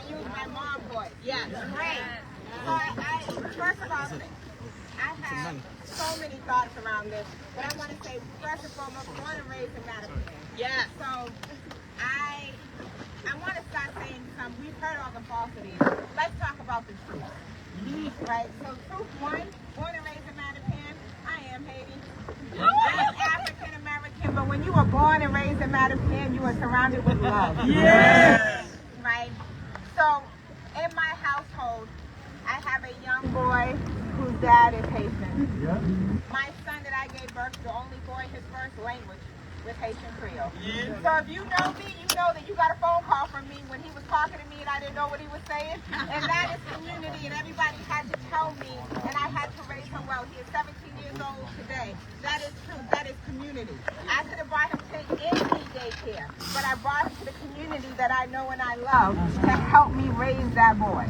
to use my mom voice. Yes. Great. So first of all, I have so many thoughts around this, but I want to say, first and foremost, born and raised in Madison. Yes. So I want to start saying something. We've heard all the falsities. Let's talk about the truth. Right? So truth one, born and raised in Madison, I am Haiti. I'm African American, but when you were born and raised in Madison, you were surrounded with love. Yes. Right? So in my household, I have a young boy whose dad is Haitian. Yeah. My son that I gave birth to, the only boy, his first language was Haitian Creole. Yeah. So if you know me, you know that you got a phone call from me when he was talking to me and I didn't know what he was saying. And that is community, and everybody had to tell me, and I had to raise him well. He is 17 years old today. That is true. That is community. I could have brought him to any daycare, but I brought him to the community that I know and I love to help me raise that boy.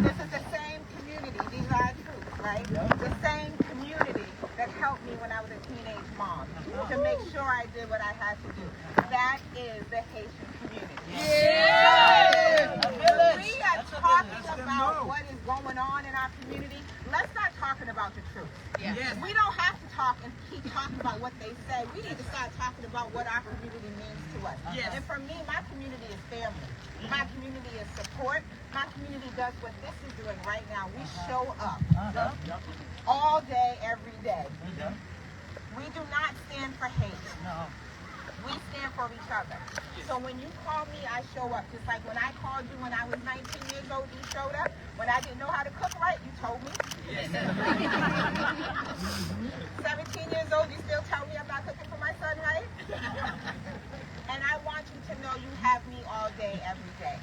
This is the same community. These are truths, right? The same community that helped me when I was a teenage mom to make sure I did what I had to do. That is the Haitian community. Yeah. When we are talking about what is going on in our community, let's start talking about the truth. Yes. We don't have to talk and keep talking about what they say. We need to start talking about what our community means to us. Yes. And for me, my community is family. My community is support. My community does what this is doing right now. We show up all day, every day. We do not stand for hate. We stand for each other. So when you call me, I show up. Just like when I called you when I was 19 years old, you showed up. When I didn't know how to cook right, you told me. 17 years old, you still tell me I'm not cooking for my son right. And I want you to know you have me all day, every day.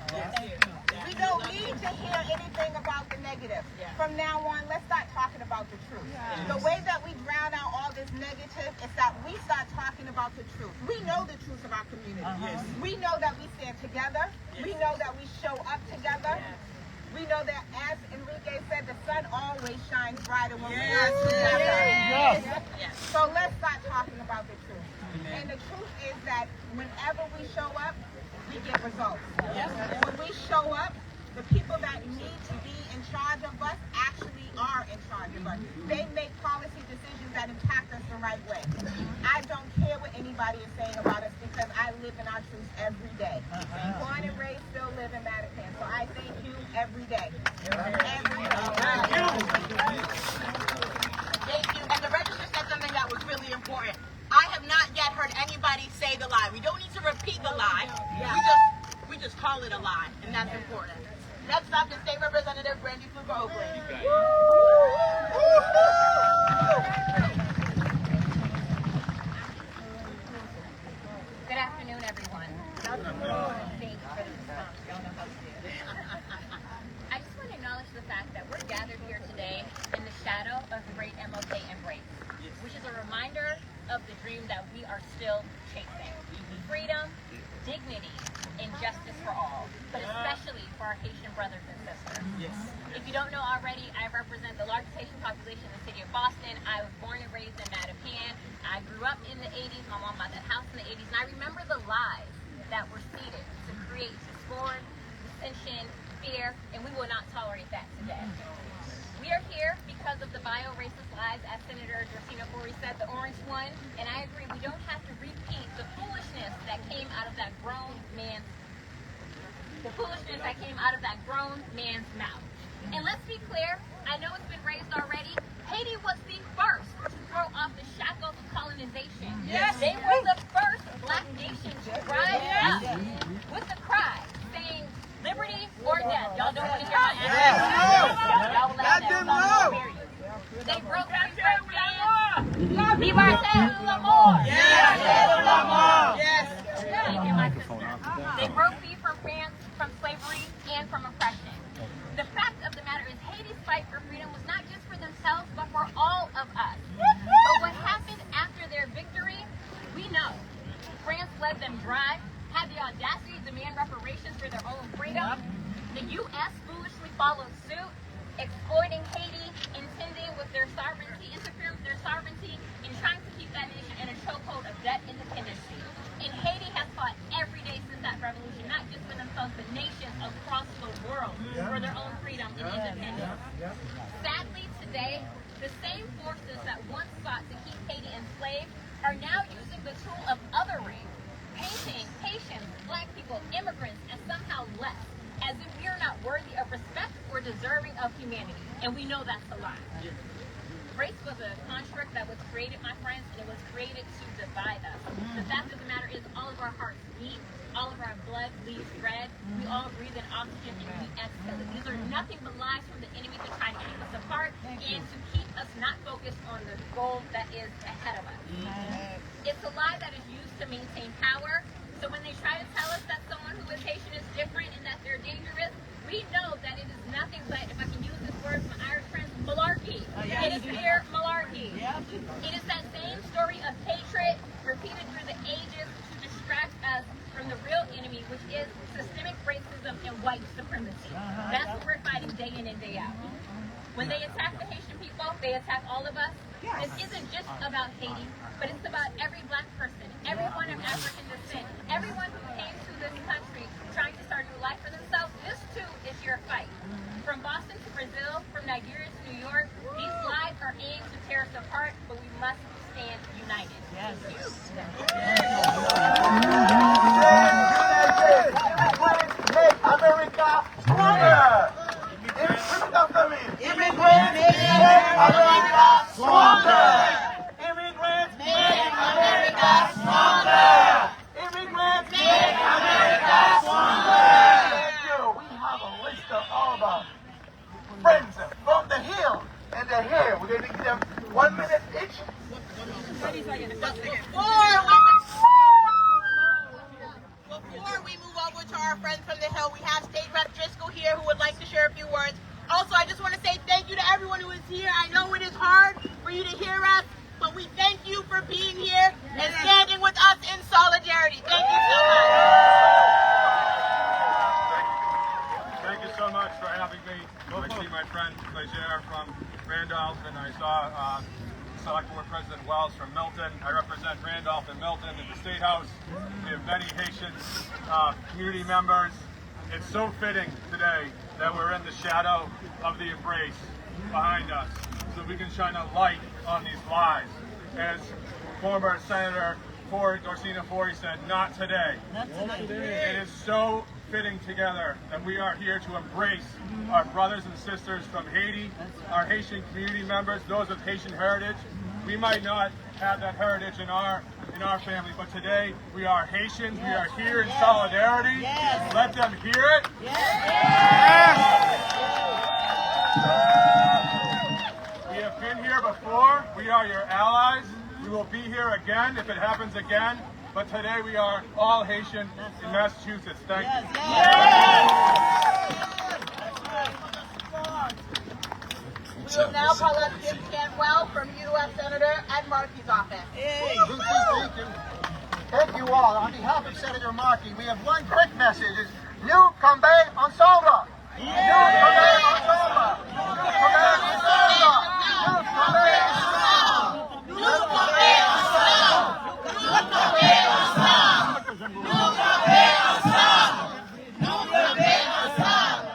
We don't need to hear anything about the negative. From now on, let's start talking about the truth. The way that we drown out all this negative is that we start talking about the truth. We know the truth of our community. We know that we stand together. We know that we show up together. We know that, as Enrique said, the sun always shines brighter when we are together. So let's start talking about the truth. And the truth is that whenever we show up, we get results. When we show up, the people that need to be in charge of us actually are in charge of us. They make policy decisions that impact us the right way. I don't care what anybody is saying about us because I live in our truth every day. Born and raised, still live in Madison. So I thank you every day. Every day. Thank you. And the register said something that was really important. I have not yet heard anybody say the lie. We don't need to repeat the lie. We just call it a lie, and that's important. Next up is State Representative Brandy Fluker Oakland. Good afternoon, everyone. Thank you for the response. Y'all know how to do it. I just want to acknowledge the fact that we're gathered here today in the shadow of the great MLK embrace, which is a reminder of the dream that we are still chasing. Freedom, dignity, and justice for all, but especially for our Haitian brothers and sisters. If you don't know already, I represent the largest Haitian population in the city of Boston. I was born and raised in Mattapan. I grew up in the 80s. My mom bought that house in the 80s. And I remember the lies that were seeded to create discord, dissension, fear, and we will not tolerate that today. We are here because of the bio-racist lies, as Senator Georgina Corey said, the orange one, and I agree, we don't have to repeat the foolishness that came out of that grown man's mouth. And let's be clear, I know it's been raised already, Haiti was the first to throw off the shackles of colonization. They were the first black nation to rise up with the cry saying, liberty or death. Y'all don't want to hear my answer. Y'all will laugh at me. They broke free from France. Vive l'amour! They broke free from France, from slavery, and from oppression. The fact of the matter is Haiti's fight for freedom was not just for themselves, but for all of us. But what happened after their victory, we know. France led them dry, had the audacity to demand reparations for their own freedom. The U.S. foolishly followed suit, exploiting Haiti, intending with their sovereignty, interfering with their sovereignty, and trying to keep that nation in a chokehold of debt and dependency. And Haiti has fought every day since that revolution, not just for themselves, but nations across the world for their own freedom and independence. Sadly, today, the same forces that once sought to keep Haiti enslaved are now using the tool of othering, painting Haitians, black people, immigrants, and somehow less, as if we are not worthy of respect or deserving of humanity. And we know that's a lie. Race was a construct that was created, my friends, and it was created to divide us. The fact of the matter is all of our hearts beat, all of our blood bleeds red, we all breathe in oxygen and we exhale it. These are nothing but lies from the enemy to try to keep us apart and to keep us not focused on the goal that is ahead of us. It's a lie that is used to maintain power. So when they try to tell us that someone who is Haitian is different and that they're dangerous, we know that it is nothing but, if I can use this word from my Irish friends, malarkey. It is pure malarkey. It is that same story of hatred repeated through the ages to distract us from the real enemy, which is systemic racism and white supremacy. That's what we're fighting day in and day out. When they attack the Haitian people, they attack all of us. This isn't just about Haiti, but it's about every black person, everyone of African descent, everyone who came to this country trying to start a new life for themselves. This too is your fight. From Boston to Brazil, from Nigeria to New York, these lies are aimed to tear us apart, but we must stand united. Yes. Make America stronger. Immigrants make America stronger. Immigrants make America stronger. Immigrants make America stronger. Thank you. We have a list of all of our friends from the Hill, and they're here. We're going to give them 1 minute each. Before we move over to our friends from the Hill, we have State Rep Driscoll here who would like to share a few words. Also, I just want to say thank you to everyone who is here. I know it is hard for you to hear us, but we thank you for being here and standing with us in solidarity. Thank you so much. Thank you so much for having me. I see my friend Leger from Randolph, and I saw Select Board President Wells from Milton. I represent Randolph and Milton in the State House. We have many Haitian community members. It's so fitting today that we're in the shadow of the embrace behind us, so we can shine a light on these lies. As former Senator Dorsina Forey said, not today. Not today. It is so fitting together that we are here to embrace our brothers and sisters from Haiti, our Haitian community members, those of Haitian heritage. We might not have that heritage in our family, but today we are Haitians. We are here in solidarity. Let them hear it. We have been here before. We are your allies. We will be here again if it happens again. But today we are all Haitian in Massachusetts. Thank you. We will now call up Jim Cantwell from U.S. Senator Ed Markey's office. Thank you all. On behalf of Senator Markey, we have one quick message. It's Nous tombons ensemble. Nous tombons ensemble. Nous tombons ensemble. Nous tombons ensemble. Nous tombons ensemble. Nous tombons ensemble. Nous tombons ensemble. Nous tombons ensemble.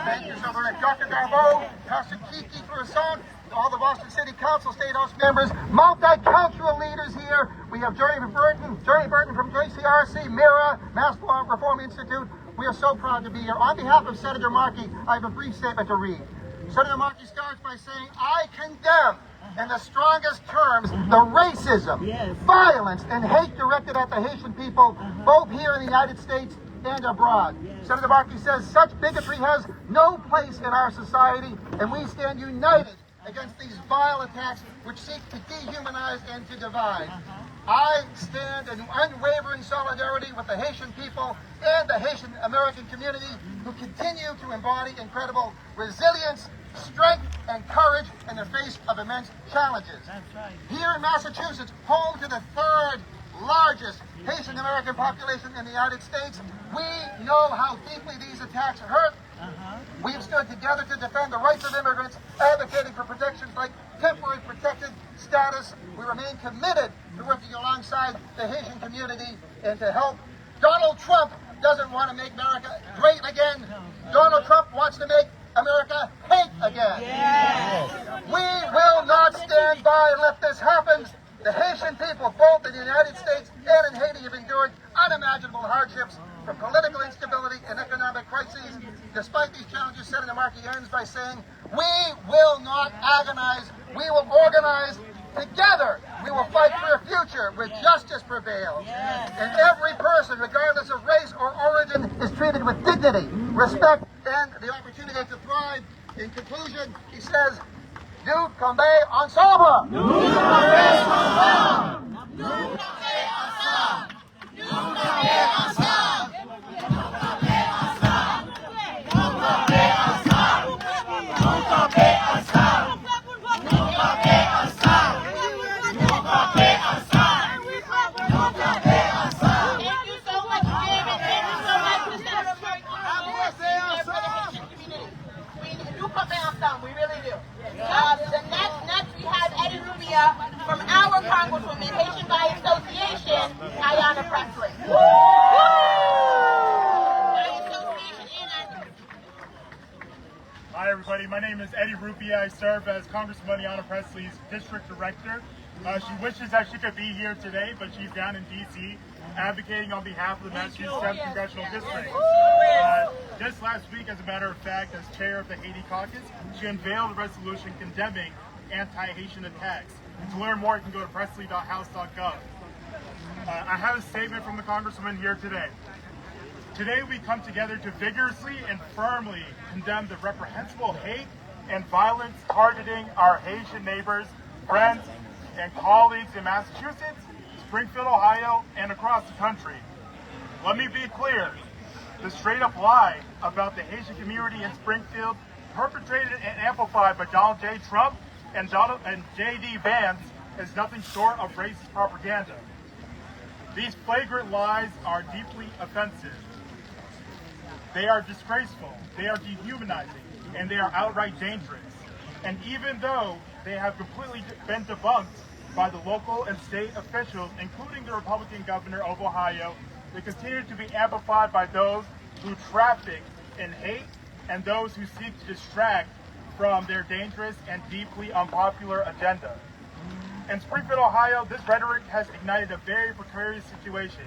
Thank you so much, Dr. Garbeau, Pastor Kiki Croissant, all the Boston City Council, State House members, multicultural leaders here. We have Jerry Burton from JCRC, MIRA, Mass Reform Institute. We are so proud to be here. On behalf of Senator Markey, I have a brief statement to read. Senator Markey starts by saying, I condemn in the strongest terms the racism, violence, and hate directed at the Haitian people, both here in the United States and abroad. Senator Markey says such bigotry has no place in our society, and we stand united against these vile attacks which seek to dehumanize and to divide. I stand in unwavering solidarity with the Haitian people and the Haitian American community who continue to embody incredible resilience, strength, and courage in the face of immense challenges. Here in Massachusetts, home to the third largest Haitian American population in the United States, we know how deeply these attacks hurt. We've stood together to defend the rights of immigrants, advocating for protections like temporary protected status. We remain committed to working alongside the Haitian community and to help. Donald Trump doesn't want to make America great again. Donald Trump wants to make America hate again. Yes. We will not stand by and let this happen. The Haitian people, both in the United States and in Haiti, have endured unimaginable hardships from political instability and economic crises. Despite these challenges, Senator Markey ends by saying, we will not agonize, we will organize. Together, we will fight for a future where justice prevails. Yes. And every person, regardless of race or origin, is treated with dignity, respect, and the opportunity to thrive. In conclusion, he says, nous combat ensemble! Nous combat ensemble! Nous combat ensemble! Nous combat ensemble! Nous combat ensemble! Nous combat ensemble! Nous combat ensemble! We really do. Next we have Eddie Rubia from our Congresswoman, Haitian by Association, Ayanna Presley. Hi everybody, my name is Eddie Rubia. I serve as Congresswoman Ayanna Presley's District Director. She wishes that she could be here today, but she's down in D.C. advocating on behalf of the Massachusetts 7th Congressional District. Just last week, as a matter of fact, as chair of the Haiti Caucus, she unveiled a resolution condemning anti-Haitian attacks. And to learn more, you can go to presley.house.gov. I have a statement from the Congresswoman here today. Today we come together to vigorously and firmly condemn the reprehensible hate and violence targeting our Haitian neighbors, friends, and colleagues in Massachusetts, Springfield, Ohio, and across the country. Let me be clear. The straight-up lie about the Haitian community in Springfield, perpetrated and amplified by Donald J. Trump and J.D. Vance, is nothing short of racist propaganda. These flagrant lies are deeply offensive. They are disgraceful, they are dehumanizing, and they are outright dangerous. And even though they have completely been debunked by the local and state officials, including the Republican governor of Ohio, they continue to be amplified by those who traffic in hate and those who seek to distract from their dangerous and deeply unpopular agenda. In Springfield, Ohio, this rhetoric has ignited a very precarious situation.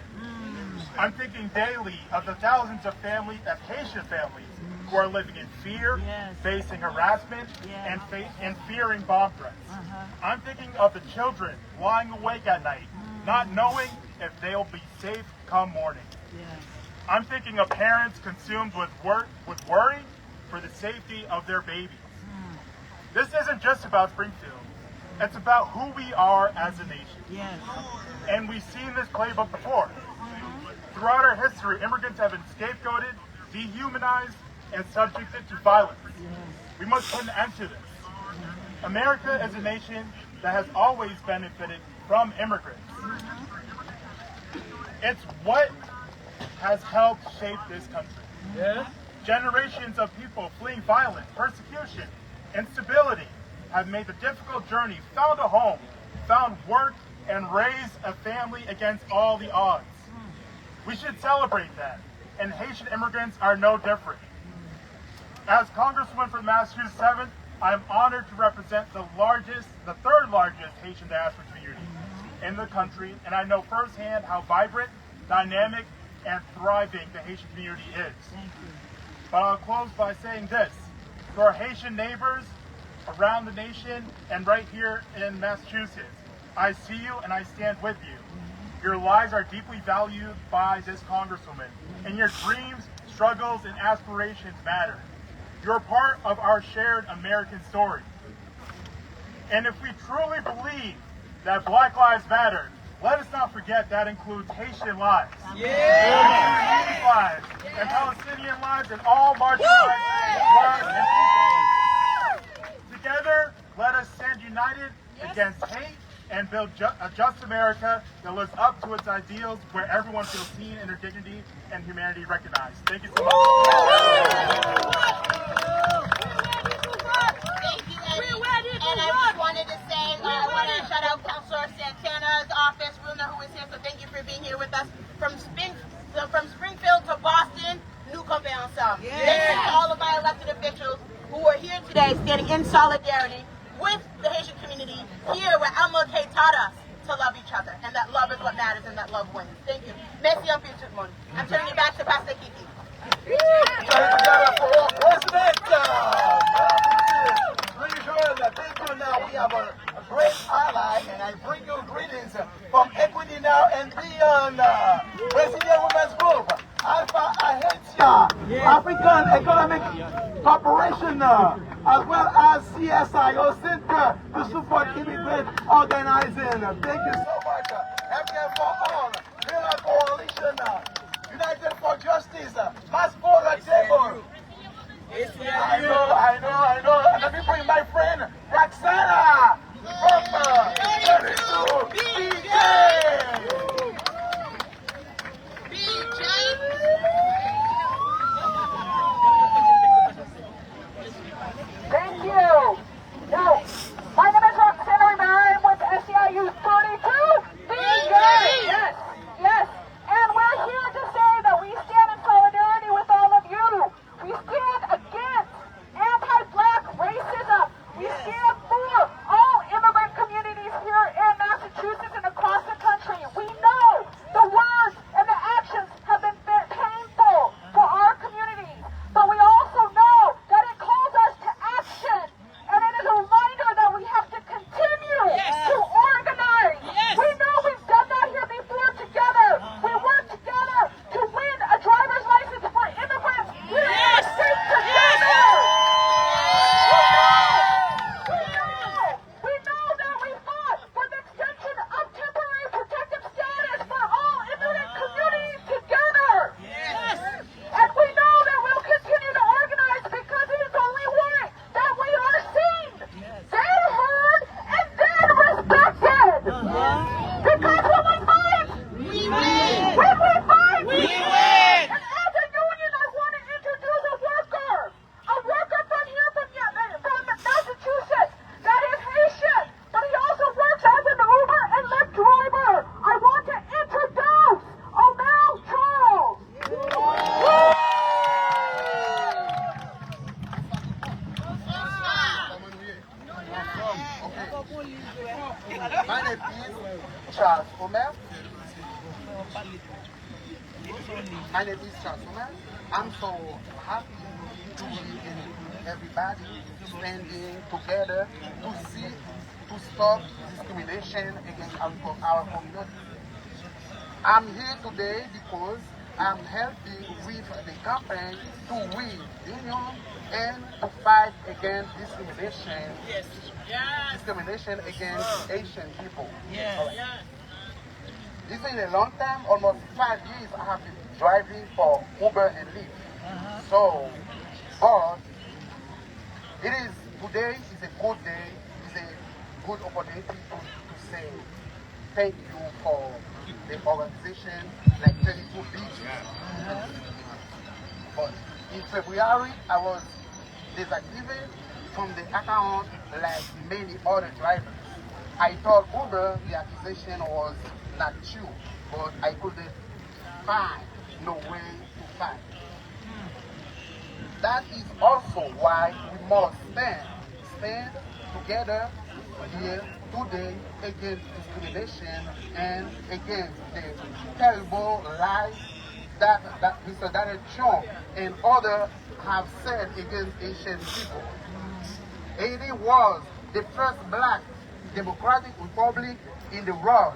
I'm thinking daily of the thousands of families, of Haitian families, who are living in fear, facing harassment, and fearing bomb threats. I'm thinking of the children lying awake at night, not knowing if they'll be safe come morning. I'm thinking of parents consumed with worry for the safety of their babies. This isn't just about Springfield. It's about who we are as a nation. And we've seen this playbook before. Throughout our history, immigrants have been scapegoated, dehumanized, and subjected to violence. We must put an end to this. America is a nation that has always benefited from immigrants. It's what has helped shape this country. Generations of people fleeing violence, persecution, instability have made the difficult journey, found a home, found work, and raised a family against all the odds. We should celebrate that, and Haitian immigrants are no different. As Congresswoman for the Massachusetts 7th, I am honored to represent the third largest Haitian diaspora community in the country, and I know firsthand how vibrant, dynamic, and thriving the Haitian community is. But I'll close by saying this. To our Haitian neighbors around the nation and right here in Massachusetts, I see you and I stand with you. Your lives are deeply valued by this Congresswoman, and your dreams, struggles, and aspirations matter. You're part of our shared American story. And if we truly believe that Black lives matter, let us not forget that includes Haitian lives, Haitian lives, and Palestinian lives, and all marginalized lives and people. Together, let us stand united against hate and build a just America that lives up to its ideals, where everyone feels seen and their dignity and humanity recognized. Thank you so much. Thank you, Eddie. And I just wanted to say, manifest. We'll know who is here. So thank you for being here with us from Springfield to Boston. Nous comptons ensemble. Thank you to all of our elected officials who are here today, standing in solidarity with the Haitian community here, where MLK taught us to love each other, and that love is what matters, and that love wins. Thank you. Merci un peu tout le monde. I'm turning it back to Pastor Kiki. Now we have a great ally, and I bring you greetings from Equity Now and Beyond, Brazilian Women's Group, Alpha Haitian, African Economic Corporation, as well as CSIO Center to support immigrant organizing. Thank you so much. Healthcare for All, Miller Coalition, United for Justice, Mass Border Table. I know. And let me bring my friend Roxana from 32 BJ. Thank you. Now, my name is Roxana. I'm with SEIU 32 BJ. Yes. And we're here to say that we stand in solidarity with all of you. We stand against anti-black racism. We stand for all immigrant communities here in Massachusetts and across the country. We know the words and the actions have been painful for our communities, but we also know that it calls us to action, and it is a reminder that we have to continue to organize. We know we've done that here before together. We work together to win a driver's license for immigrants. We know that we fought for the extension of temporary protective status for all immigrant communities together. And we know that we'll continue to organize because it is only right that we are seen, then heard, and then respected. Because when we fight, we win. When we fight, we win. And as a union, I want to introduce a worker from here, from Massachusetts, that is Haitian, but he also works as an Uber and Lyft driver. I want to introduce O'Mel Charles. My name is Charles Omer. I'm so happy to be in everybody standing together to stop discrimination against our community. I'm here today because I'm helping with the campaign to win union and to fight against discrimination. Discrimination against Asian people. It's been a long time, almost 5 years I have been driving for Uber and Lyft. So, but today is a good day, it's a good opportunity to say thank you for the organization like 32 BJ. But in February, I was deactivated from the account like many other drivers. I thought Uber, the accusation was not true, but I couldn't find no way to fight. That is also why we must stand together here today against discrimination and against the terrible lies that Mr. Donald Trump and others have said against Asian people. Haiti was the first black democratic republic in the world.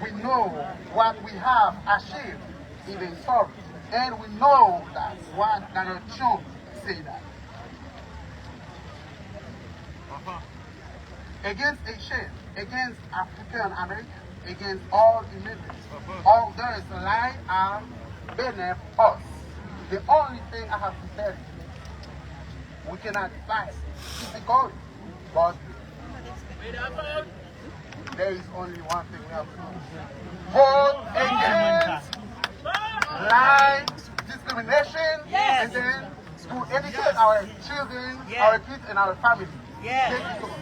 We know what we have achieved in the history, and we know that what Donald Trump said that. Against Asian, against African American, against all immigrants, all those lies are beneath us. The only thing I have to tell you, we cannot fight physically, but there is only one thing we have to do. Vote against lies, discrimination, and then to educate our children, our kids, and our family. Thank you so much.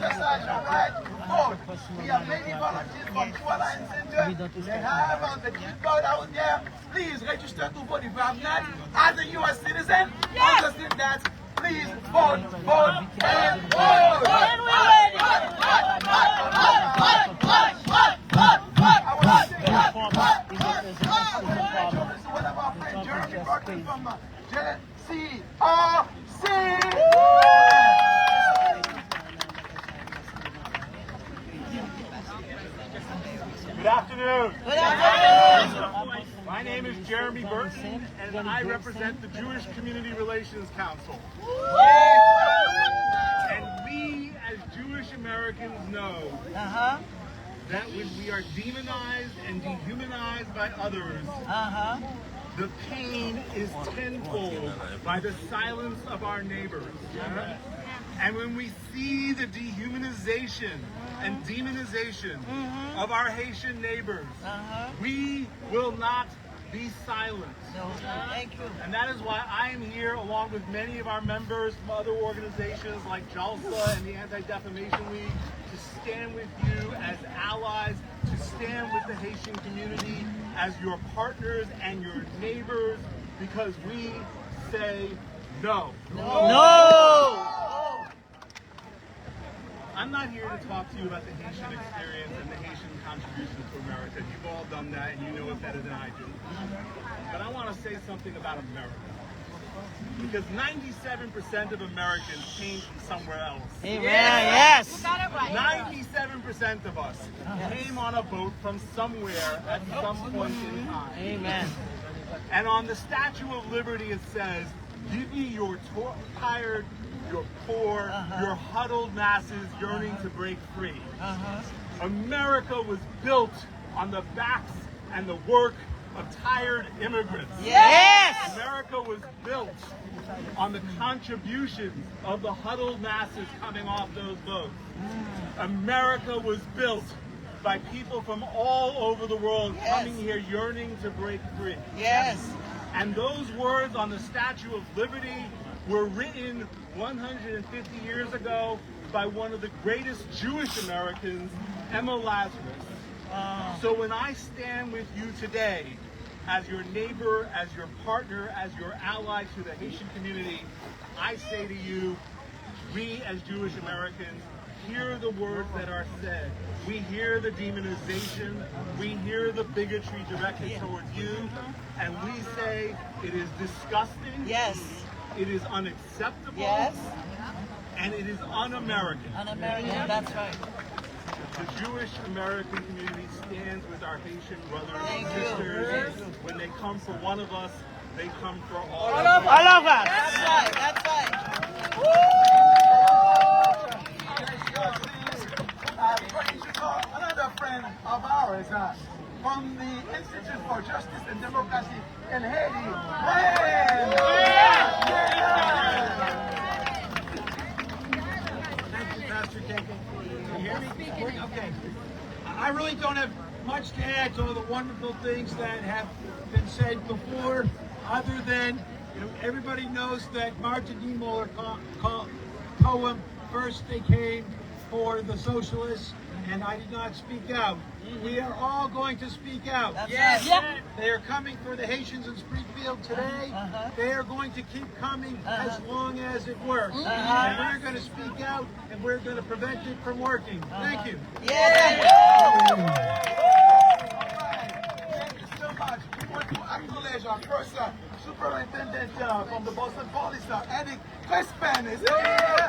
Just like right vote. We have many volunteers from Kuala and Center. They have the keyboard out there. Please register to vote. If you have not, as a U.S. citizen, understand that. Please vote, vote, and vote. And we're ready. One of our friends, Jeremy Barkley from JCRC. Good afternoon. Good afternoon. My name is Jeremy Burton, and I represent the Jewish Community Relations Council. And we, as Jewish Americans, know that when we are demonized and dehumanized by others, the pain is tenfold by the silence of our neighbors. And when we see the dehumanization and demonization of our Haitian neighbors, we will not be silent. Thank you. And that is why I am here, along with many of our members from other organizations like JALSA and the Anti-Defamation League, to stand with you as allies, to stand with the Haitian community as your partners and your neighbors, because we say no. No! I'm not here to talk to you about the Haitian experience and the Haitian contributions to America. You've all done that and you know it better than I do. But I want to say something about America. Because 97% of Americans came from somewhere else. Amen. Yes. You got it right. 97% of us came on a boat from somewhere at some point in time. Amen. And on the Statue of Liberty it says, give me your tired, your poor, your huddled masses yearning to break free. America was built on the backs and the work of tired immigrants. Yes! America was built on the contributions of the huddled masses coming off those boats. America was built by people from all over the world coming here yearning to break free. Yes. And those words on the Statue of Liberty were written 150 years ago by one of the greatest Jewish Americans, Emma Lazarus. So when I stand with you today, as your neighbor, as your partner, as your ally to the Haitian community, I say to you, we as Jewish Americans hear the words that are said. We hear the demonization. We hear the bigotry directed towards you. And we say it is disgusting. Yes. It is unacceptable. Yes. And it is un-American. Un-American, that's right. The Jewish American community stands with our Haitian brothers and sisters. When they come for one of us, they come for all of us. All of us. That's right, that's right. Another friend of ours from the Institute for Justice and Democracy in Haiti. Thank you, Pastor Keke. Can you hear me? Okay. I really don't have much to add to all the wonderful things that have been said before, other than, everybody knows that Martin Niemöller poem, first they came for the socialists, and I did not speak out. We are all going to speak out. Yes. Yep. They are coming for the Haitians in Springfield today. They are going to keep coming as long as it works. And we're going to speak out, and we're going to prevent it from working. Thank you. Thank you so much. We want to acknowledge our first superintendent from the Boston Police, Eddie Crispin. Is here.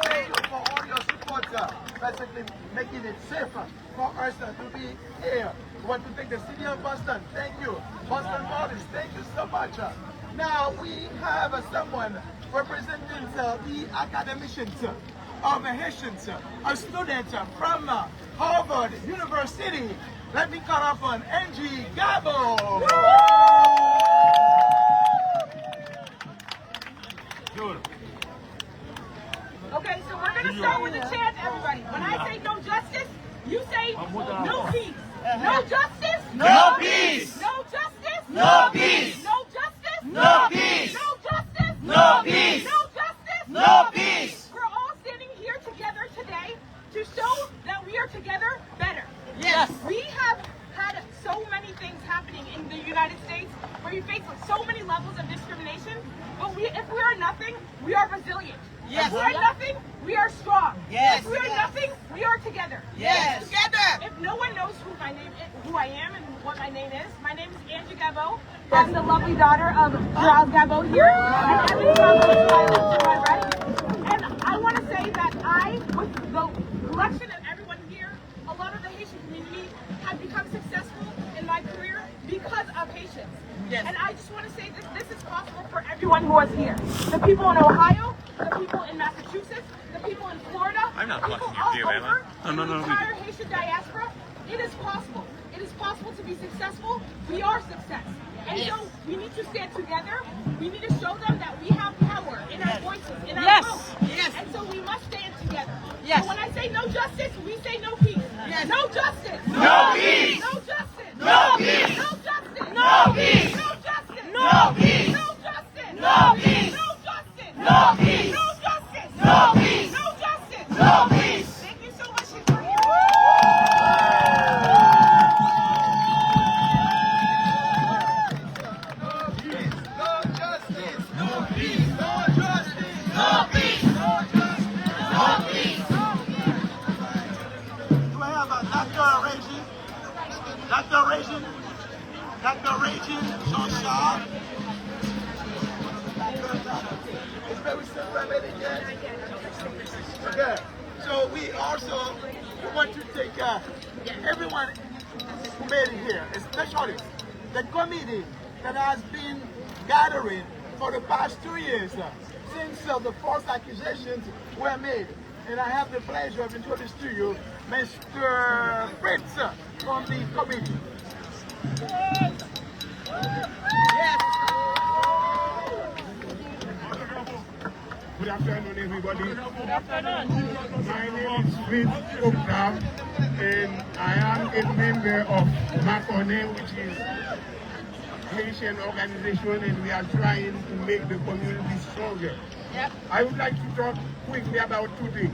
Thank you for all your support, basically making it safer for us to be here. We want to thank the city of Boston. Thank you. Boston Police, thank you so much. Now we have someone representing the academicians of Haitians, a student from Harvard University. Let me call up on Angie Gabo. Okay, so we're going to start with a chant, everybody. When I say no justice, you say no peace. No justice. No peace. No justice. No peace. No justice. No peace. No justice. No peace. No justice. No peace. We're all standing here together, better. Yes. We have had so many things happening in the United States where we face so many levels of discrimination, but if we are nothing, we are resilient. Yes. If we are nothing, we are strong. Yes. If we are nothing, we are together. Yes. Together. If no one knows who I am and what my name is Angie Gabo. I'm the lovely daughter of Charles Gabo here, and Emily Gabo to my right. And I want to say that with the election and everyone here, a lot of the Haitian community have become successful in my career because of Haitians. Yes. And I just want to say that this is possible for everyone who is here. The people in Ohio, the people in Massachusetts, the people in Florida, I'm not people blocking all your view, am I? over the entire Haitian diaspora. It is possible. It is possible to be successful. We are success. And so we need to stand together. We need to show them that we have power in our voices, in our votes. Yes. And so we must stand together. Yes. So when I say no justice, we say no peace. Yes. No justice. No peace. No justice. No peace. No justice. No peace. No justice. No peace. No justice. No peace. No justice. No peace. No justice. No peace. No justice. No peace. Thank you so much for here. Declaration so sharp. It's very simple, ladies and gentlemen. Okay, so we also want to take everyone who made it here, especially the committee that has been gathering for the past 2 years since the false accusations were made. And I have the pleasure of introducing to you Mr. Fritz from the committee. Yes. Good afternoon, everybody. Good afternoon. My name is Fritz Okram, and I am a member of Macone, which is Haitian organization, and we are trying to make the community stronger. Yep. I would like to talk quickly about two things.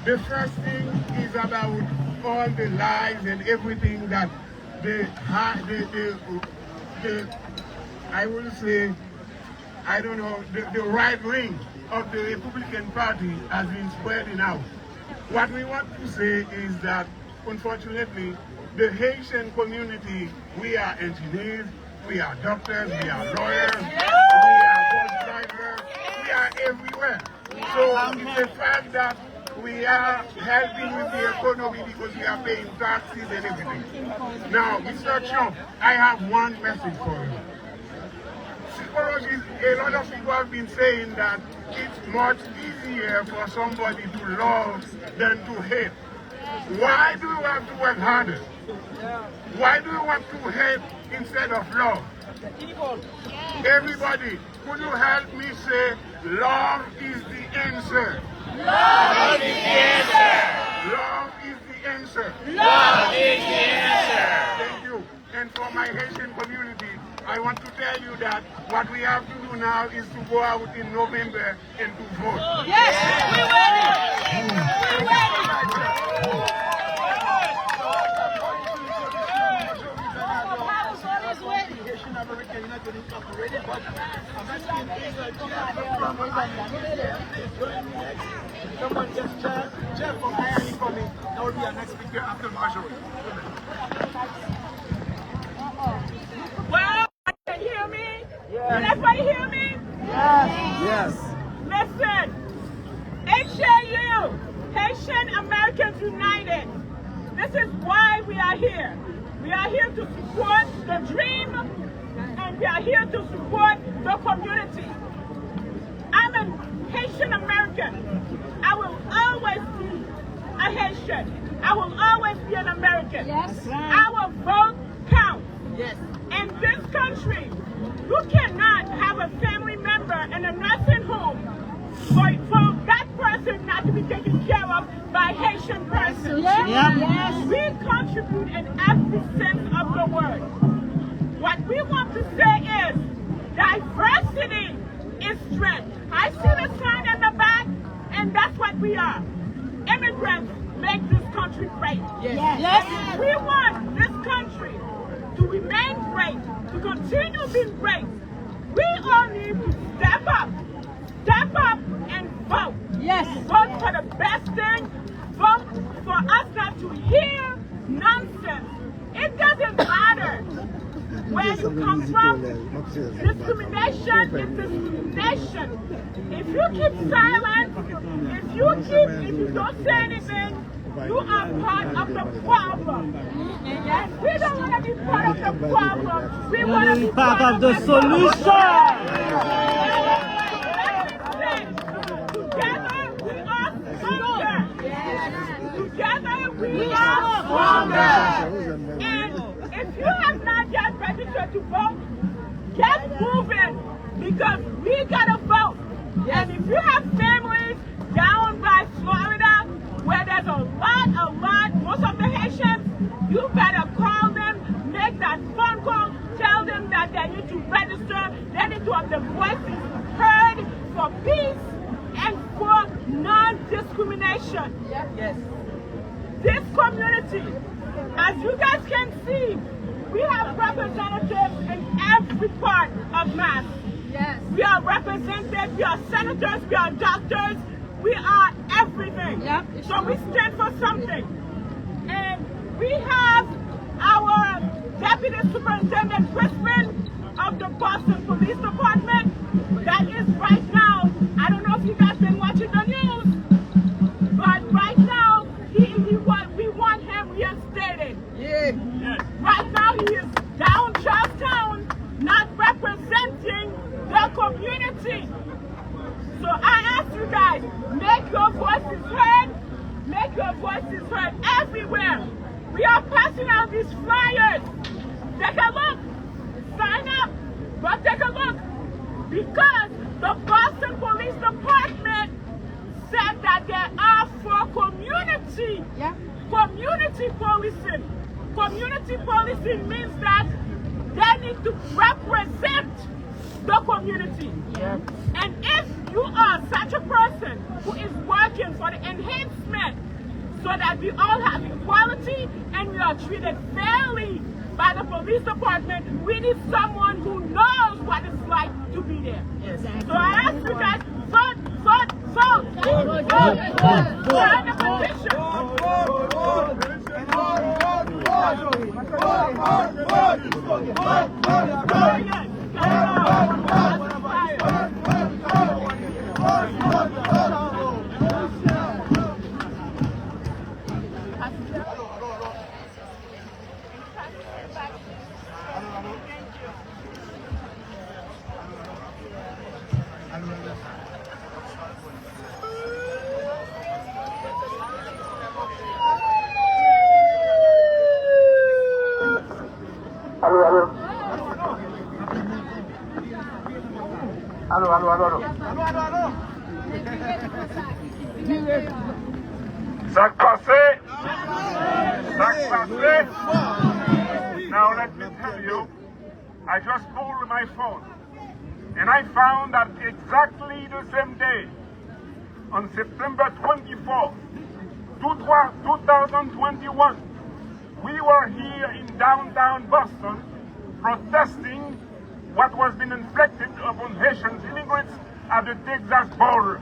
The first thing is about all the lies and everything that I will say, I don't know, the right wing of the Republican Party has been spreading out. What we want to say is that, unfortunately, the Haitian community, we are engineers, we are doctors, we are lawyers, we are bus drivers, we are everywhere. So it's a fact that we are helping with the economy because we are paying taxes and everything. Now, Mr. Trump, I have one message for you. Psychology, a lot of people have been saying that it's much easier for somebody to love than to hate. Why do you have to work harder? Why do you want to hate instead of love? Everybody, could you help me say, love is the answer? Love is the answer. Love is the answer. Love is the answer. Thank you. And for my Haitian community, I want to tell you that what we have to do now is to go out in November and to vote. Yes, we ready. We ready. Haitian American United Incorporated, but I'm asking someone just Jeff from Miami coming. That will be our next speaker after Marjorie. Well, can you hear me? Yes. Can everybody hear me? Yes. Listen, HAU, Haitian Americans United. This is why we are here. We are here to support the dream, and we are here to support the community. I'm a Haitian American. I will always be a Haitian. I will always be an American. Yes. Our vote counts. Yes. In this country, you cannot have a family member in a nursing home for that person not to be taken care of by Haitian person. Yes. We contribute in every sense of the word. What we want to say is diversity is strength. I see the sign in the back, and that's what we are. Immigrants make this country be great. Yes. We want this country to remain great, to continue being great. We all need to step up and vote. Yes. Vote for the best thing. Vote for us not to hear nonsense. It doesn't matter where you come from. Discrimination is discrimination. If you keep silent, if you don't say anything, you are part of the problem. And we don't want to be part of the problem. We want to be part of the solution. Together we are stronger. Together we are stronger. And if you have not yet registered to vote, get moving because we gotta vote. And if you have families down by Florida where there's a lot, most of the Haitians, you better call them, make that phone call, tell them that they need to register, they need to have their voices heard for peace and for non-discrimination. Yes. This community, as you guys can see, we have representatives in every part of Mass. Yes. We are represented, we are senators, we are doctors, we are everything. Yep. So we stand for something. And we have our Deputy Superintendent Crispin of the Boston Police Department that is right now, I don't know if you guys been watching the news, but right now we want him reinstated. Yeah. Right now he is down Charlestown, not representing the community. So I ask you guys, make your voices heard. Make your voices heard everywhere. We are passing out these flyers. Take a look. Sign up. But take a look. Because the Boston Police Department said that they are for community. Yeah. Community policing. Community policing means that they need to represent the community. Yeah. And if you are such a person who is working for the enhancement so that we all have equality and we are treated fairly by the police department, we need someone who knows what it's like to be there. Yes. So I ask you guys, vote. Sign the Allô. Ça passé. Now let me tell you, I just pulled my phone and I found that exactly the same day, on September 24th, 2021, we were here in downtown Boston protesting what was being inflicted upon Haitian immigrants at the Texas border.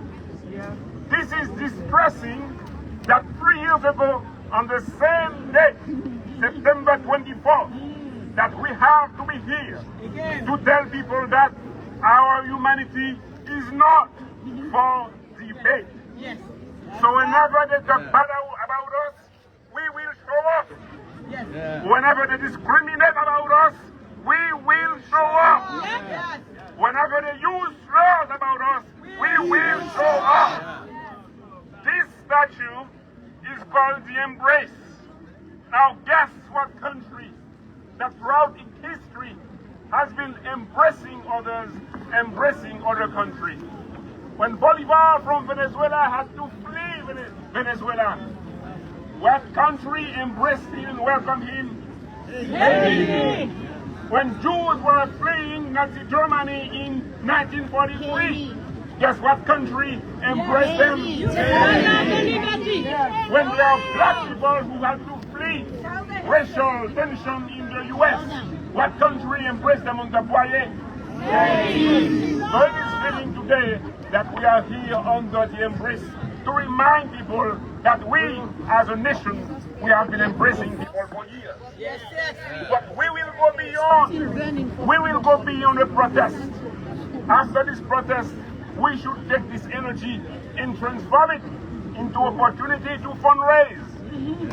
This is distressing that 3 years ago, on the same day, September 24th, that we have to be here to tell people that our humanity is not for debate. Yes. So whenever they talk bad about us, we will show up. Yes. Whenever they discriminate about us, we will show up. Yes. Whenever they use laws about us, we will show up. This statue is called the Embrace. Now guess what country that throughout its history has been embracing other countries. When Bolivar from Venezuela had to flee Venezuela, what country embraced him and welcomed him? Haiti. When Jews were fleeing Nazi Germany in 1943, guess what country embraced them? When there are black people who had to flee racial tension in the U.S., what country embraced them on the foyer? So it is fitting today that we are here under the embrace to remind people that we, as a nation, we have been embracing people for years. But we will go beyond. We will go beyond the protest. After this protest, we should take this energy and transform it into opportunity to fundraise.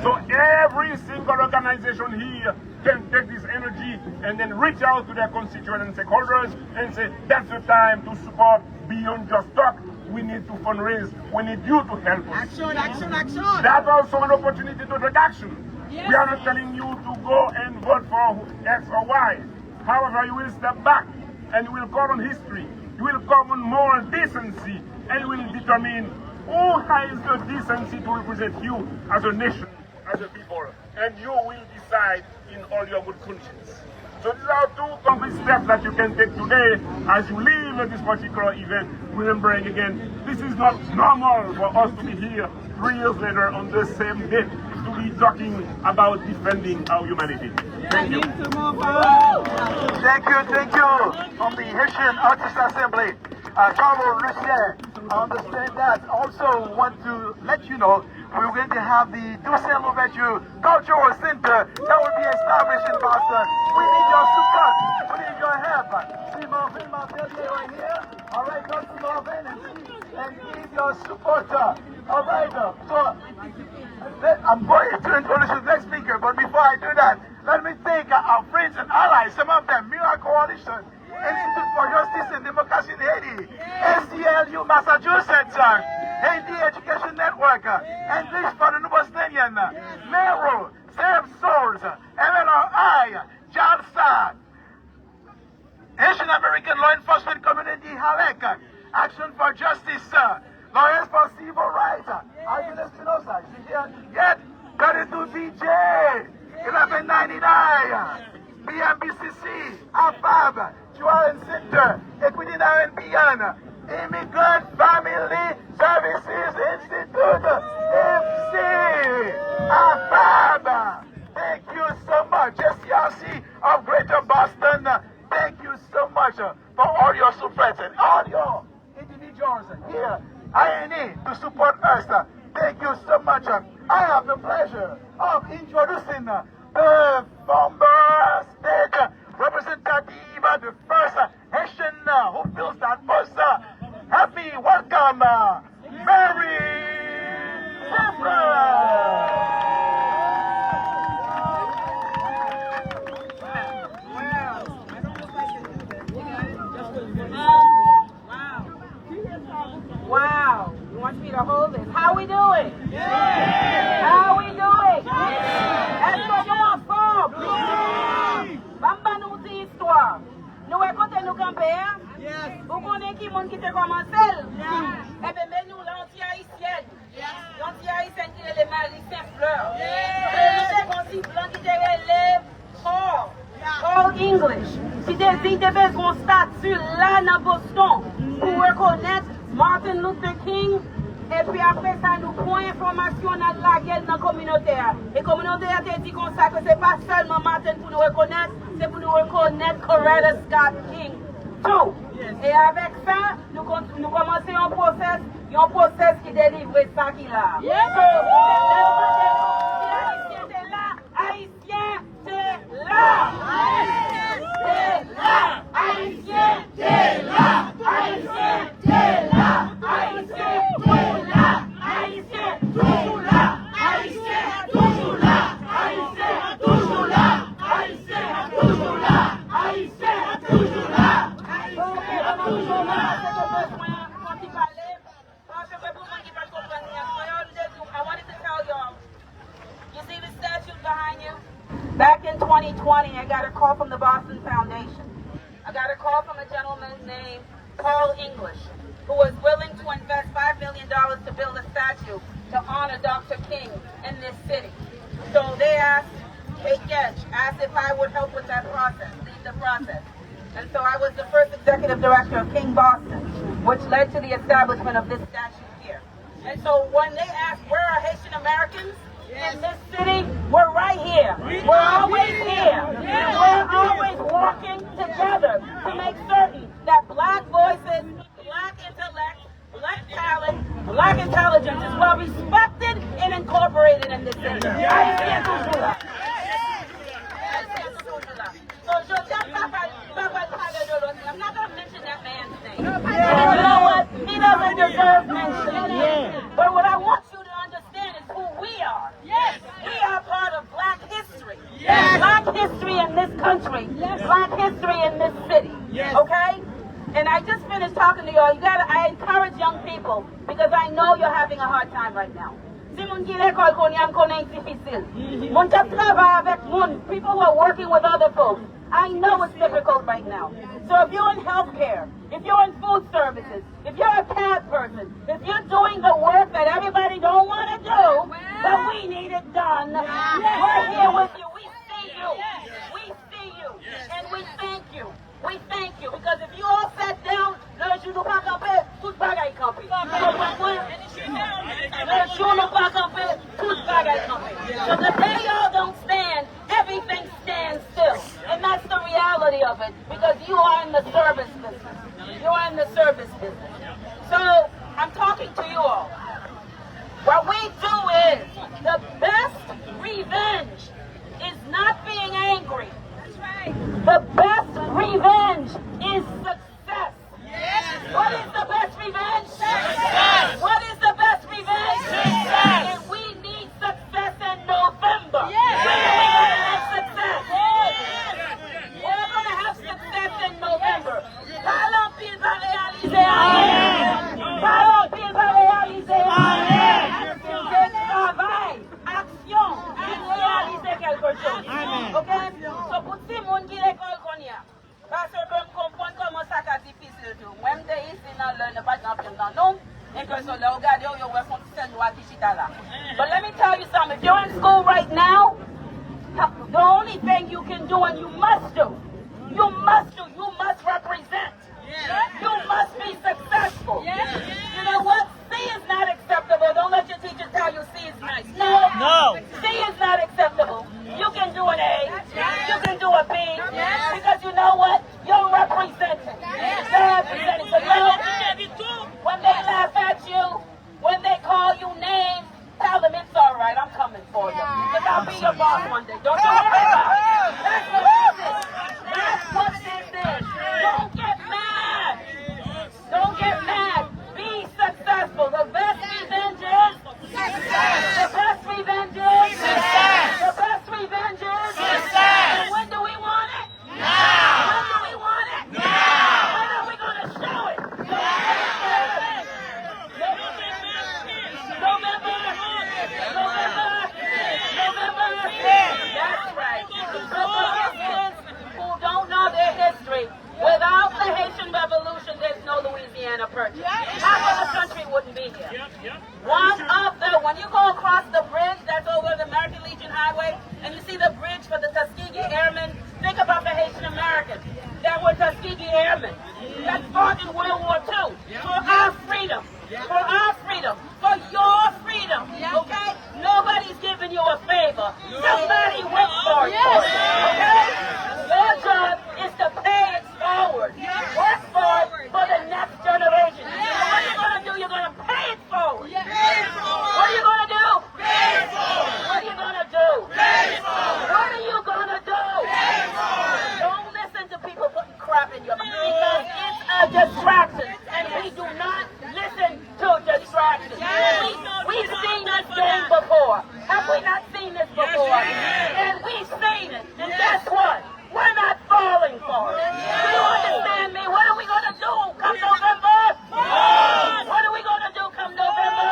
So every single organization here can take this energy and then reach out to their constituents and stakeholders and say, that's the time to support beyond just talk. We need to fundraise. We need you to help us. Action, action, action. That's also an opportunity to take action. Yes. We are not telling you to go and vote for X or Y. However, you will step back and you will call on history. You will call on moral decency and you will determine who has the decency to represent you as a nation, as a people. And you will decide in all your good conscience. So these are two concrete steps that you can take today as you leave this particular event, remembering again, this is not normal for us to be here 3 years later on the same day to be talking about defending our humanity. Thank you. Thank you. From the Haitian Artists Assembly, Charles Lucien, I understand that. Also want to let you know we're going to have the Toussaint Louverture Cultural Center that will be established in Boston. We need your support. We need your help. See Marvin right here. All right, go to Marvin and need your support. All right, so I'm going to introduce the next speaker, but before I do that, let me thank our friends and allies, some of them, Miracle Coalition, Institute for Justice and Democracy in Haiti, STLU Massachusetts, Haiti Education Network, English for the New Bostonian, Mero, Save Souls, MLRI, JALSA, Haitian American Law Enforcement Community, HALEC, Action for Justice, Lawyers for Civil Rights, Argument Espinosa, yet 32 BJ, 1199, BMBCC, AFAB, Juan Center, Equity Now and Beyond, Immigrant Family Services Institute, FC, AFAB. Thank you so much. SCRC of Greater Boston, thank you so much for all your support and all your individuals here, INE, to support us. Thank you so much. I have the pleasure of introducing the former state representative, the first Haitian who feels that most happy. Welcome, Mary Wow. You want me to hold this? How we doing? Yeah. How we doing? Yeah. Est-ce que nous ensemble? Bamba nous dit histoire. Nous écoutons nous camper. Vous connaissez qui monde qui te commencé? Eh bien, mais nous l'anti-haïtienne. L'anti-haïtienne qui est les Marie Saint-Fleur. Nous avons des blancs qui te relèvent fort. All English. Si des vies devaient un statut là dans Boston pour reconnaître Martin Luther King, et puis après ça, nous prenons information dans la guerre dans la communauté. Et la communauté a dit comme ça que ce n'est pas seulement Martin pour nous reconnaître, c'est pour nous reconnaître Coretta Scott King. Tout. Et avec ça, nous commençons un process qui délivre ça qui là. Haïtien, c'est là. Haïtien, c'est là. Haïtien, c'est là. Haïtien, c'est là. Haïtien, c'est là. Haïtien, toujours là. Haïtien, toujours là. Haïtien, toujours là. Haïtien, toujours là. Haïtien, toujours là. Haïtien, toujours là. I wanted to tell y'all, you see the statue behind you? Back in 2020, I got a call from the Boston Foundation. I got a call from a gentleman named Paul English, who was willing to invest $5 million to build a statue to honor Dr. King in this city. So they asked if I would help with that process, lead the process. And so I was the first executive director of King Boston. which led to the establishment of this statue here. And so when they ask where are Haitian Americans in this city, we're right here. We're always here. And we're always working together to make certain that black voices, black intellect, black talent, black intelligence is well respected and incorporated in this city. I'm not going to mention that man's name. You know what? He doesn't deserve mention. But what I want you to understand is who we are. Yes. We are part of black history. Yes. Black history in this country. Yes. Black history in this city. Yes. Okay? And I just finished talking to y'all. I encourage young people because I know you're having a hard time right now. People who are working with other folks. I know it's difficult right now. So if you're in healthcare, if you're in food services, if you're a cab person, if you're doing the work that everybody don't want to do, but we need it done, we're here with you. We see you. We see you. And we thank you. We thank you. Because if you all sat down, so the day y'all don't stand, everything stands still. And that's the reality of it, because you are in the service business. You are in the service business. So I'm talking to you all. What we do is, the best revenge is not being angry. That's right. The best revenge is success. Yes. What is the best revenge? Success. What is the best revenge? Success. And we need success in November. Yes. When are we going to have success? Yes. We're going to have success in November. Parlons pile va réaliser rien. Parlons pile va réaliser rien. C'est travail, action, et réaliser quelque chose. Okay? So pour tout le monde qui l'école qu'on y a. Parce que je comprends comment ça est difficile. Même des ici dans le pas dans nous, et que sur le regard, you will continue to digital. But let me tell you something. If you're in school right now, the only thing you can do and you must represent. You must be successful. You know what? C is not acceptable. Don't let your teacher tell you C is nice. No. C is not acceptable. You can do an A. You can do a B. Because you know what? You're representing. You're representing. So when they laugh at you, when they call you names, tell them it's all right. I'm coming for you. Because I'll be your boss one day. Don't you worry about it. That's what this is. That's what this is. Don't get mad. Don't get mad. Be successful. The best revenge is success. The best revenge is success. The best revenge is success. And when do we want it? Now. When do we want it? Now. When are we going to show it? November. That's right. So for those kids who don't know their history, without the Haitian Revolution, there's no Louisiana Purchase. Half of the country wouldn't be here. When you go across the bridge that's over the American Legion Highway, and you see the bridge for the Tuskegee Airmen, think about the Haitian Americans that were Tuskegee Airmen that fought in World War II for our freedom, for your freedom, okay? Nobody's giving you a favor. Somebody went for it, okay? Your job is to pay it forward. Work for it for the next generation. So what are you going to do? You're going to pay it forward. What are you going to do? Pay it forward. What are you going to do? Pay it forward. What are you going to do? Pay it forward. Don't listen to people putting crap in your mouth because it's a distraction. And we do not listen to distractions. We've seen this game before. Have we not seen this before? And we've seen it. And guess what? We're not falling for it. Do you understand me? What are we going to do come November? What are we going to do come November?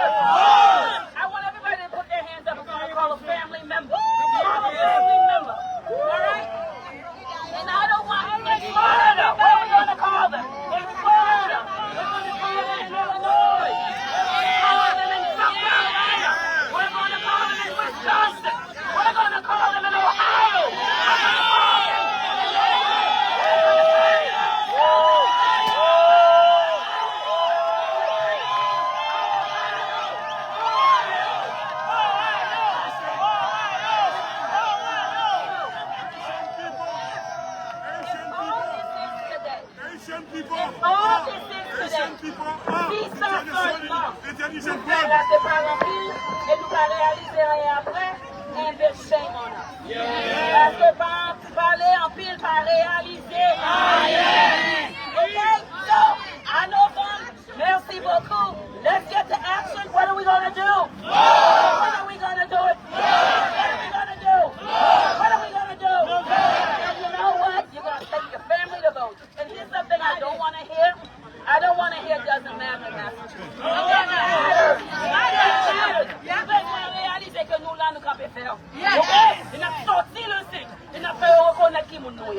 I want everybody to put their hands up. We're going to call a family member. Call a family member. All right? And I don't want in Florida. What are we going to call them? In Florida. We're going to call them in Illinois. We're going to call them in South Carolina. We're going to call them in Wisconsin. là, c'est pas rempli, et nous pas réaliser rien après, and there's shame on us. Parce que pas parler en pile, pas réaliser rien. Okay? So, à novembre, merci beaucoup. Let's get to action. What are we going to do? When are we going to do it? What are we going to do? What are we going to do? And you know what? You're going to take your family to vote. And here's something I don't want to hear. I don't want to hear doesn't matter in Massachusetts. It matters. Vous devez réaliser que nous, là, nous capables de faire. OK? Il a sorti le cycle. Il a fait reconnaître qui nous nourrit.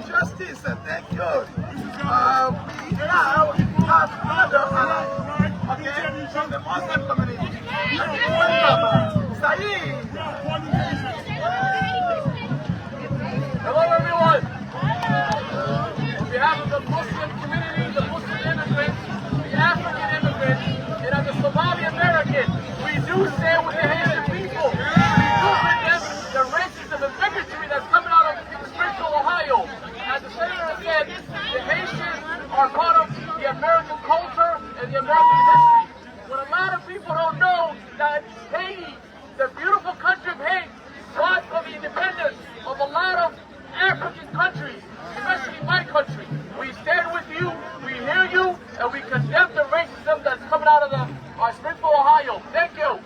Justice, thank you. We now have another ally, okay, from the Muslim community. Saeed. Hello, everyone. On behalf of the Muslim community, the Muslim immigrants, the African immigrants, and as a Somali American, we do stand with the Haitian people. We do condemn the racism and bigotry that's coming out of Springfield, Ohio. As the senator said, the Haitians are part of the American culture and the American history. What a lot of people don't know that Haiti, the beautiful country of Haiti, fought for the independence of a lot of African countries, especially my country. We stand with you, we hear you, and we condemn the racism that's coming out of Springfield, Ohio. Thank you.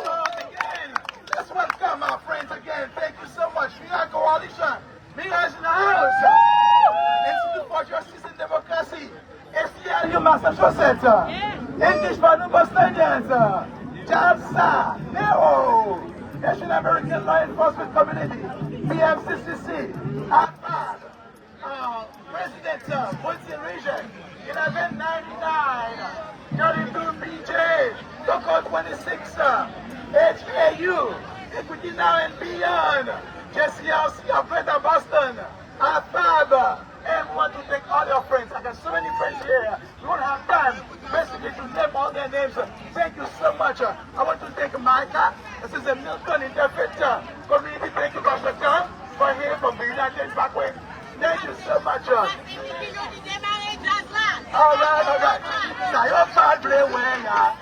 So again, let's welcome our friends again. Thank you so much. We are coalition. Migrants in the house. Institute for Justice and Democracy. STNLive Massachusetts. English for New Bostonians. JABSA. NEO. Haitian American Law Enforcement Community. PMCCC. APAD. President, Bunty Region. 1199. 32 PJ. Local 26. HAU. Equity Now and Beyond. Jesse House of Greater Boston. APAB. And we want to thank all your friends. I got so many friends here. We won't have time basically to name all their names. Thank you so much. I want to thank Micah. This is a Milton Interfaith Community. Thank you, Pastor Tom, for here from the United Backway. Thank you so much. All right. Now your padre wenga.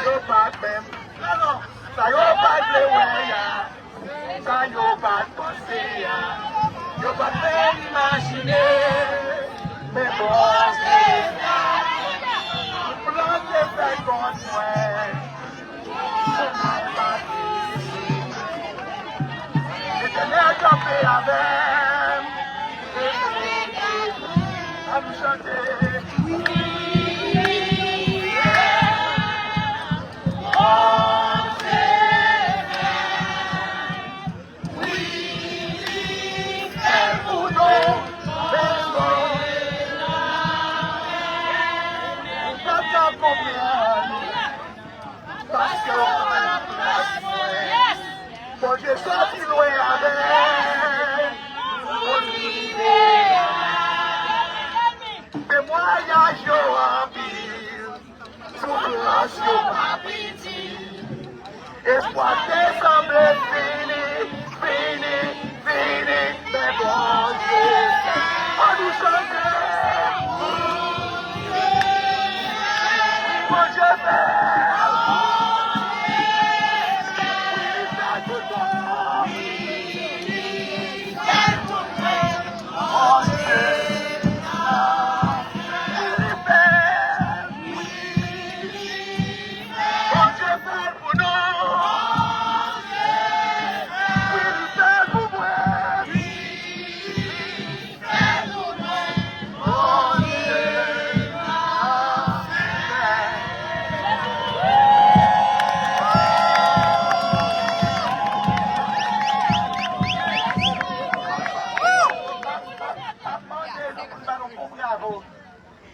Your padre. No. Now your padre wenga. Now your padre. Your padre imagine. Me bronze. Bronze fait bon soin. L'éternel t'a fait avec. À vous chanter. Porque só se não é a témoignage en ville, souffrance à petit, espoir d'assemblée fini. mais bon Dieu, à nous chanter. Bon Dieu fait.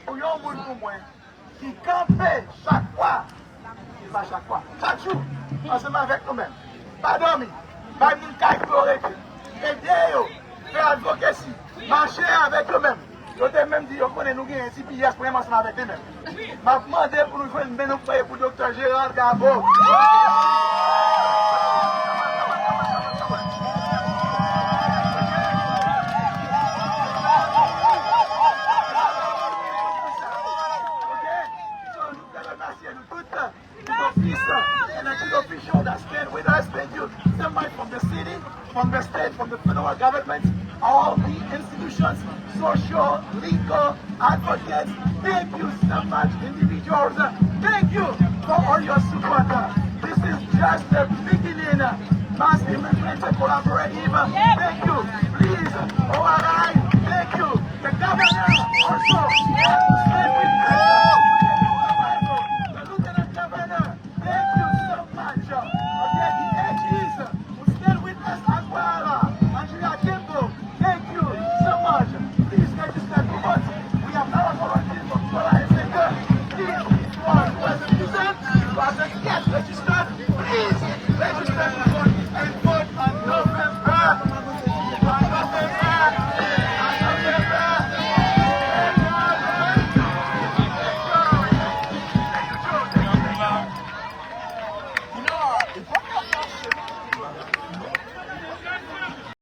Pour yon moun pou mwen qui campait chaque fois, pas chaque fois, chaque jour, ensemble avec nous-mêmes. Pas dormi, pas moun ka explorer, aider yo, faire advocacy, marcher avec eux-mêmes. Yo te même dit, yo connaît nous gen un CPS pour ensemble avec eux-mêmes. M'a demandé pour nous joindre ben nous payer pour Dr. Gérard Gabo. And I could official that stand with us. Thank you. Somebody from the city, from the state, from the federal government, all the institutions, social, legal, advocates. Thank you so much, individuals. Thank you for all your support. This is just the beginning. Mass Immigrants Collaborative. Thank you. Please, ORI, thank you. The governor also. Stand with us. Register, please, register.